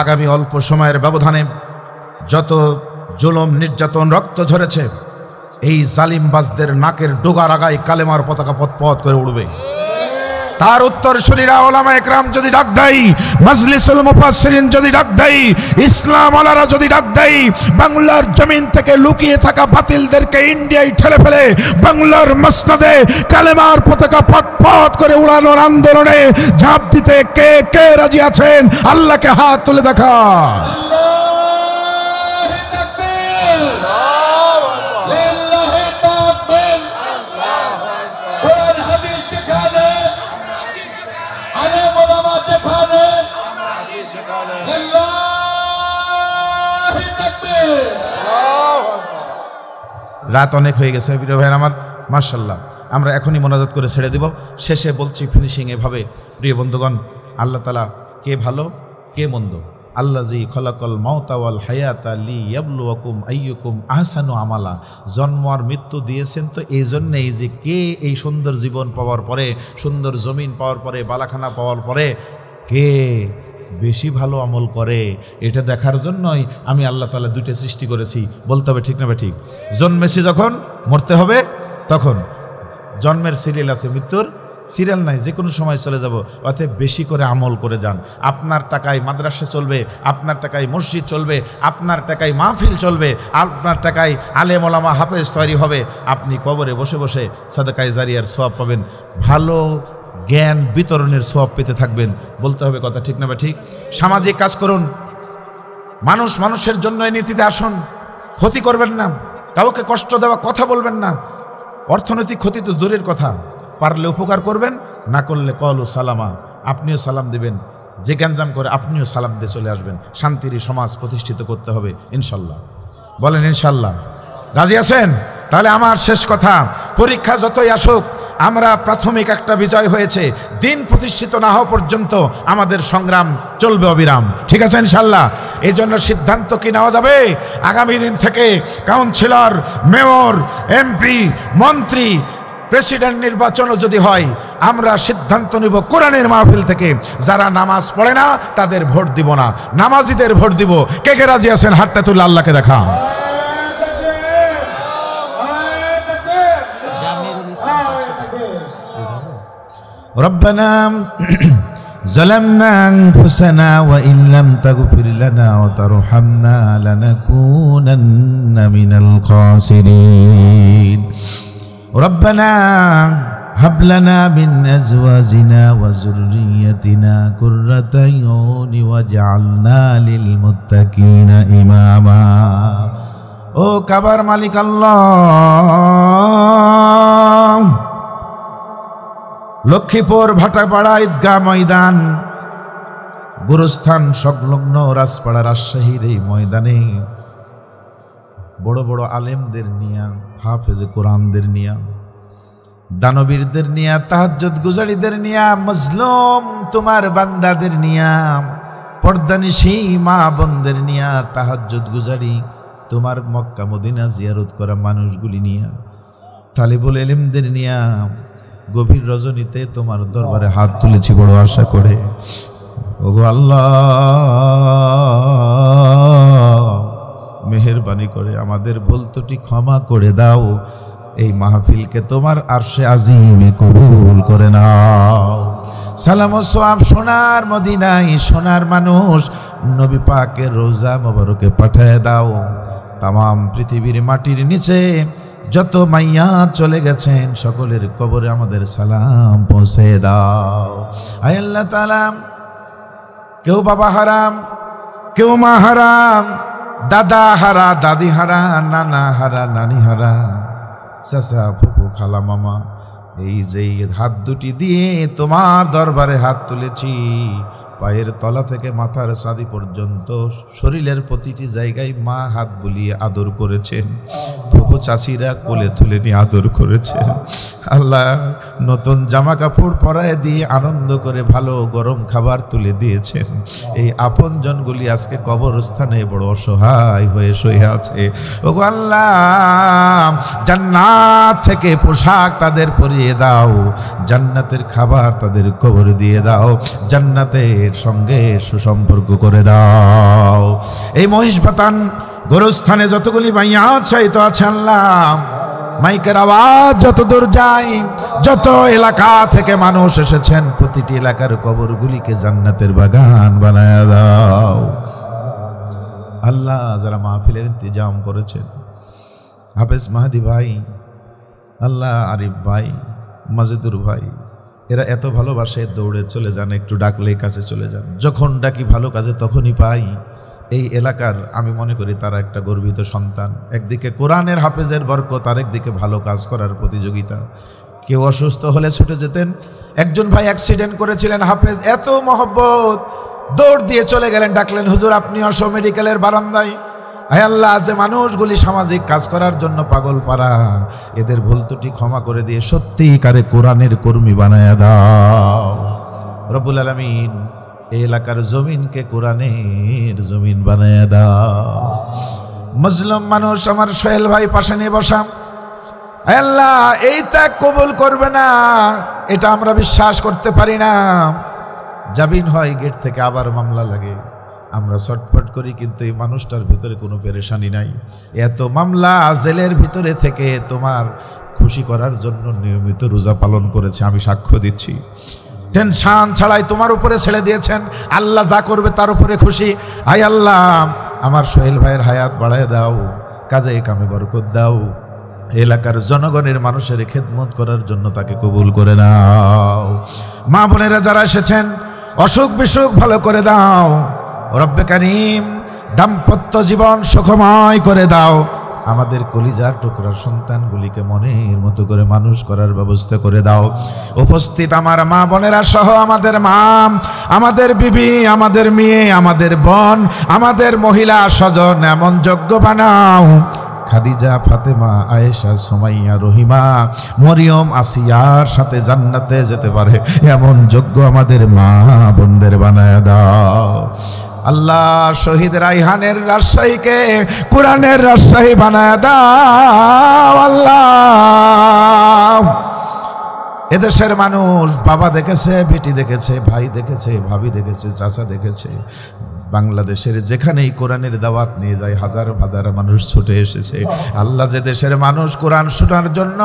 আগামী অল্প সময়ের ব্যবধানে যত জুলুম নির্যাতন রক্ত ঝরেছে, এই জালিমবাজদের নাকের ডোগার আগায় কালেমার পতাকা পথ করে উড়বে। তার উত্তরসূরিরা ওলামা একরাম যদি ডাক দেয়, মাজলিসুল মুফাসসিরিন যদি ডাক দেয়, ইসলাম ওয়ালারা যদি ডাক দেয়, বাংলার জমিন থেকে লুকিয়ে থাকা বাতিলদেরকে ইন্ডিয়ায় ঠেলে ফেলে বাংলার মসনদে কালেমার পতাকা পথ করে উড়ানোর আন্দোলনে ঝাঁপ দিতে কে কে রাজি আছেন? আল্লাহকে হাত তুলে দেখা। রাত অনেক হয়ে গেছে প্রিয় ভাইয়ের আমার, মাশাআল্লাহ আমরা এখনই মোনাজাত করে ছেড়ে দিব। শেষে বলছি ফিনিশিং এভাবে, প্রিয় বন্ধুগণ, আল্লাহ তাআলা কে ভালো কে মন্দ, আল্লাযী খলাকাল মাউতা ওয়াল হায়াতা লিয়াবলুয়াকুম আইয়ুকুম আহসানু আমালা। জন্ম আর মৃত্যু দিয়েছেন তো এই জন্যেই যে কে এই সুন্দর জীবন পাওয়ার পরে, সুন্দর জমিন পাওয়ার পরে, বালাখানা পাওয়ার পরে কে বেশি ভালো আমল করে, এটা দেখার জন্যই আমি আল্লাহ তাআলা দুইটা সৃষ্টি করেছি, বলতে হবে ঠিক না ঠিক? জন্মেছি যখন মরতে হবে তখন, জন্মের সিরিয়াল আছে, মৃত্যুর সিরিয়াল নাই, যে কোনো সময় চলে যাব। অতএব বেশি করে আমল করে যান। আপনার টাকায় মাদ্রাসা চলবে, আপনার টাকায় মসজিদ চলবে, আপনার টাকায় মাহফিল চলবে, আপনার টাকায় আলেম ওলামা হাফেজ তৈরি হবে। আপনি কবরে বসে বসে সাদাকায়ে জারিয়ার সওয়াব পাবেন, ভালো জ্ঞান বিতরণের সওয়াব পেতে থাকবেন, বলতে হবে কথা ঠিক না ঠিক? সামাজিক কাজ করুন, মানুষের জন্য এই নীতিতে আসুন, ক্ষতি করবেন না, কাউকে কষ্ট দেওয়া কথা বলবেন না। অর্থনৈতিক ক্ষতি তো দূরের কথা, পারলে উপকার করবেন, না করলে কলু সালামা, আপনিও সালাম দেবেন, যে গ্যাঞ্জাম করে আপনিও সালাম দিয়ে চলে আসবেন। শান্তির সমাজ প্রতিষ্ঠিত করতে হবে ইনশাল্লাহ, বলেন ইনশাল্লাহ। রাজি আছেন? তাহলে আমার শেষ কথা, পরীক্ষা যতই আসুক, আমরা প্রাথমিক একটা বিজয় হয়েছে, দিন প্রতিষ্ঠিত না হওয়া পর্যন্ত আমাদের সংগ্রাম চলবে অবিরাম, ঠিক আছে ইনশাল্লাহ? এই জন্য সিদ্ধান্ত কি নেওয়া যাবে? আগামী দিন থেকে কাউন্সিলর, মেয়র, এমপি, মন্ত্রী, প্রেসিডেন্ট নির্বাচনও যদি হয়, আমরা সিদ্ধান্ত নিব কোরআনের মাহফিল থেকে যারা নামাজ পড়ে না তাদের ভোট দিব না, নামাজিদের ভোট দিব। কে কে রাজি আছেন? হাতটা তুলে আল্লাহকে দেখা। রব্বানা ظلمنا أنفسنا وإن لم تغفر لنا وترحمنا لنكونن من الخاسرين ربنا هب لنا من أزواجنا وذريتنا قرة أعين واجعلنا للمتقين إماما ও কাবার মালিক আল্লাহ, লক্ষ্মীপুর ভাটাপাড়া ঈদগাহ ময়দান গুরুস্থান সংলগ্ন রাজপাড়া রাজশাহীর এই ময়দানে বড় বড় আলেমদের নিয়া, হাফেজে কোরআনদের নিয়া, দানবীরদের নিয়া, তাহাজ্জুদ গুজারিদের নিয়া, মজলুম তোমার বান্দাদের নিয়া, পর্দানিশী মা বোনদের নিয়া, তাহাজ্জুদ গুজারি তোমার মক্কা মদিনা জিয়ারত করা মানুষগুলি নিয়া, তালিবুল ইলমদের নিয়া গভীর রজনীতে তোমার দরবারে হাত তুলেছি বড় আশা করে। ওগো আল্লাহ, মেহেরবানি করে আমাদের ভুল ত্রুটি ক্ষমা করে দাও। এই মাহফিলকে তোমার আরশে আজিমে কবুল করে নাও। সালাম ও সোয়াব সোনার মদিনায় সোনার মানুষ নবী পাকের রোজা মোবারকে পাঠায় দাও। তামাম পৃথিবীর মাটির নিচে যত মাইয়া চলে গেছেন সকলের কবরে আমাদের সালাম পৌঁছে দাও। আয় আল্লাহ তাআলা, কেউ বাবা হারাম, কেউ মা হারাম, দাদা হারা, দাদি হারা, নানা হারা, নানি হারা, চাচা ফুফু খালা মামা, এই যে হাত দুটি দিয়ে তোমার দরবারে হাত তুলেছি, পায়ের তলা থেকে মাথার ছাদি পর্যন্ত শরীরের প্রতিটি জায়গায় মা হাত বুলিয়ে আদর করেছেন, ফুফু চাচিরা কোলে তুলে নিয়ে আদর করেছেন। আল্লাহ, নতুন জামা কাপড় পরায় দিয়ে আনন্দ করে ভালো গরম খাবার তুলে দিয়েছেন। এই আপনজনগুলি আজকে কবরস্থানে বড় অসহায় হয়ে শুয়ে আছে। ওগো আল্লাহ, জান্নাত থেকে পোশাক তাদের পরিয়ে দাও, জান্নাতের খাবার তাদের কবরে দিয়ে দাও, জান্নাতের সঙ্গে সুসম্পর্ক করে দাও। এই মহিষবাতান গোরস্থানে যতগুলি মাইয়া চাইতো আছে আল্লাহ, মাইকের আওয়াজ যত দূর যায়, যত এলাকা থেকে মানুষ এসেছেন, প্রতিটি এলাকার কবরগুলিকে জান্নাতের বাগান বানায় দাও। আল্লাহ, যারা মাহফিলের ইন্তজাম করেছেন, হাফেজ মাহাদি ভাই, আল্লাহ আরিফ ভাই, মাজেদুর ভাই, এরা এত ভালোবাসে, দৌড়ে চলে যান, একটু ডাকলে কাছে চলে যান, যখন ডাকি ভালো কাজে তখনই পাই। এই এলাকার আমি মনে করি তারা একটা গর্বিত সন্তান। একদিকে কোরআনের হাফেজের বরকত, আরেকদিকে ভালো কাজ করার প্রতিযোগিতা। কেউ অসুস্থ হলে ছুটে যেতেন। একজন ভাই অ্যাক্সিডেন্ট করেছিলেন, হাফেজ এত মহব্বত, দৌড় দিয়ে চলে গেলেন, ডাকলেন হুজুর আপনি অসো মেডিকেলের বারান্দায়। আয় আল্লাহ, যে মানুষগুলি সামাজিক কাজ করার জন্য পাগল পারা, এদের ভুল ত্রুটি ক্ষমা করে দিয়ে সত্যিকারে কোরআনের কর্মী বানায়া দাও রব্বুল আলামিন। এই এলাকার জমিনকে কোরআনের জমিন বানায়া দাও। মুসলিম মানুষ আমার সোহেল ভাই পাশে নিয়ে বসা, আয় আল্লাহ এই ত্যাগ কবুল করবে না, এটা আমরা বিশ্বাস করতে পারি না। জামিন হয়, গেট থেকে আবার মামলা লাগে, আমরা ছটফট করি, কিন্তু এই মানুষটার ভিতরে কোনো পেরেশানি নাই। এত মামলা, জেলের ভিতরে থেকে তোমার খুশি করার জন্য নিয়মিত রোজা পালন করেছে, আমি সাক্ষ্য দিচ্ছি। টেনশন ছাড়াই তোমার উপরে ছেড়ে দিয়েছেন, আল্লাহ যা করবে তার উপরে খুশি। আয় আল্লাহ, আমার সোহেল ভাইয়ের হায়াত বাড়ায় দাও, কাজে কামে বরকত দাও, এলাকার জনগণের মানুষের খেদমত করার জন্য তাকে কবুল করে নাও। মা বোনেরা যারা এসেছেন, অসুখ বিসুখ ভালো করে দাও রব্বে কারীম, দাম্পত্য জীবন সুখময় করে দাও। আমাদের কলিজার টুকরার সন্তানগুলিকে মনের মতো করে মানুষ করার ব্যবস্থা করে দাও। উপস্থিত আমার মা বোনেরা সহ আমাদের মা, আমাদের বিবি, আমাদের মেয়ে, আমাদের বোন, আমাদের মহিলা স্বজন এমন যোগ্য বানাও, খাদিজা, ফাতেমা, আয়েশা, সুমাইয়া, রহিমা, মরিয়ম, আসিয়ার সাথে জান্নাতে যেতে পারে এমন যোগ্য আমাদের মা বোনদের বানায় দাও। আল্লাহ, শহীদ রাইহানের রাজশাহীকে কোরআনের রাজশাহী বানায় দাও। আল্লাহ, এদেশের মানুষ বাবা দেখেছে, বেটি দেখেছে, ভাই দেখেছে, ভাবি দেখেছে, চাচা দেখেছে, বাংলাদেশের যেখানেই কোরআনের দাওয়াত নিয়ে যায় হাজার হাজার মানুষ ছুটে এসেছে। আল্লাহ, যে দেশের মানুষ কোরআন শোনার জন্য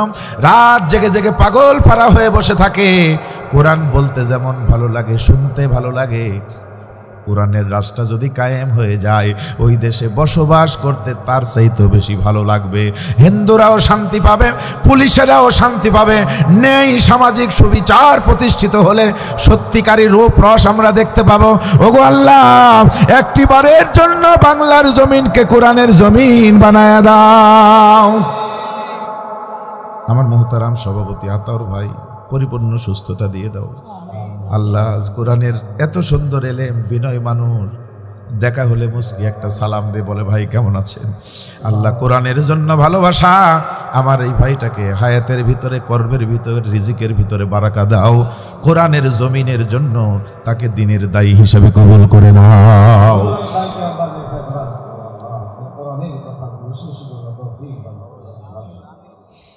রাত জেগে জেগে পাগল পারা হয়ে বসে থাকে, কোরআন বলতে যেমন ভালো লাগে, শুনতে ভালো লাগে, কোরআনের রাষ্ট্র যদি কায়েম হয়ে যায় ওই দেশে বসবাস করতে তার চাইতেও বেশি ভালো লাগবে। হিন্দুরাও শান্তি পাবে, পুলিশেরাও শান্তি পাবে, নেই সামাজিক সুবিচার প্রতিষ্ঠিত হলে সত্যিকারী রূপ রস আমরা দেখতে পাবো। ওগো আল্লাহ, একটিবারের জন্য বাংলার জমিনকে কোরআনের জমিন বানায় দাও। আমার মুহতারাম সভাপতি আতাউর ভাই, পরিপূর্ণ সুস্থতা দিয়ে দাও আল্লাহ। কোরআনের এত সুন্দর এলেম, বিনয় মানুষ, দেখা হলে মুস্কি একটা সালাম দে, বলে ভাই কেমন আছেন। আল্লাহ, কোরআনের জন্য ভালোবাসা আমার এই ভাইটাকে হায়াতের ভিতরে, কর্মের ভিতরে, রিজিকের ভিতরে বারাকা দাও। কোরআনের জমিনের জন্য তাকে দিনের দায়ী হিসেবে কবুল করে নাও।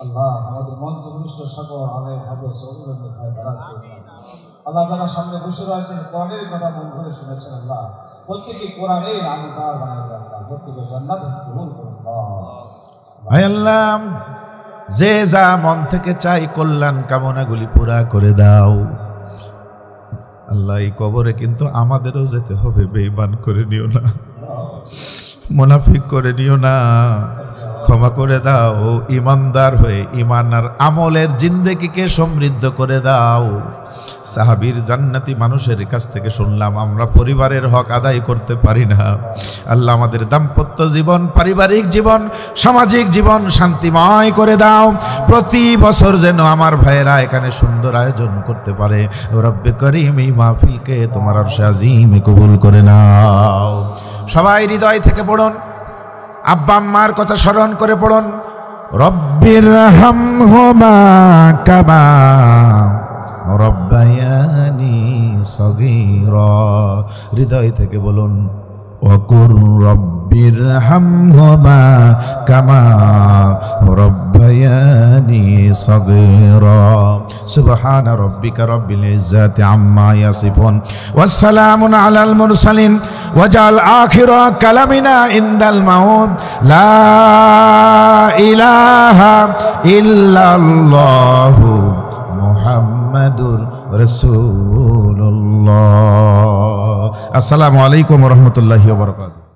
আল্লাহ, আমাদের মঞ্চ ভূমিষ্ঠ সকল আলেম হাদিস ওলামা ভাই দারাজ করুন। আল্লাহ, যারা সামনে বসে রয়েছেন কোরআনের কথা মন ভরে শুনেছেন, আল্লাহ প্রত্যেকে কোরআনের আমলদার বানায় দেন, আল্লাহ প্রত্যেকে জান্নাতে কবুল করুন। আয় আল্লাহ, যে যা মন থেকে চাই কল্যাণ কামনাগুলি পুরা করে দাও। আল্লাহ, এই কবরে কিন্তু আমাদেরও যেতে হবে, বেঈমান করে নিও না, মুনাফিক করে নিও না, ক্ষমা করে দাও। ইমানদার হয়ে ইমান আর আমলের জিন্দেগিকে সমৃদ্ধ করে দাও। সাহাবীর জান্নাতি মানুষের কাছ থেকে শুনলাম আমরা পরিবারের হক আদায় করতে পারি না। আল্লাহ, আমাদের দাম্পত্য জীবন, পারিবারিক জীবন, সামাজিক জীবন শান্তিময় করে দাও। প্রতি বছর যেন আমার ভাইয়েরা এখানে সুন্দর আয়োজন করতে পারে। রব্বে করিম, এই মাহফিলকে তোমার আরশে আজিমে কবুল করে নাও। সবাই হৃদয় থেকে পড়ুন, আব্বা আম্মার কথা স্মরণ করে পড়ুন। রব্বির হামহুমা কামা রব্বায়ানি সগীরা। হৃদয় থেকে বলুন, ওয়াকুর রব্বির হামহুমা কামা রব্বায়ানি সগীরা। সুবহানা রাব্বিকা রাব্বিল ইজ্জাতি আম্মা ইয়াসিফুন ওয়াস সালামুন আলাল মুরসালিন ওয়াজাল আখিরা কালামিনা ইনদাল মাউত লা ইলাহা ইল্লাল্লাহু মুহাম্মাদুর রাসূলুল্লাহ। আসসালামু আলাইকুম ওয়া রাহমাতুল্লাহি ওয়া বারাকাতুহু।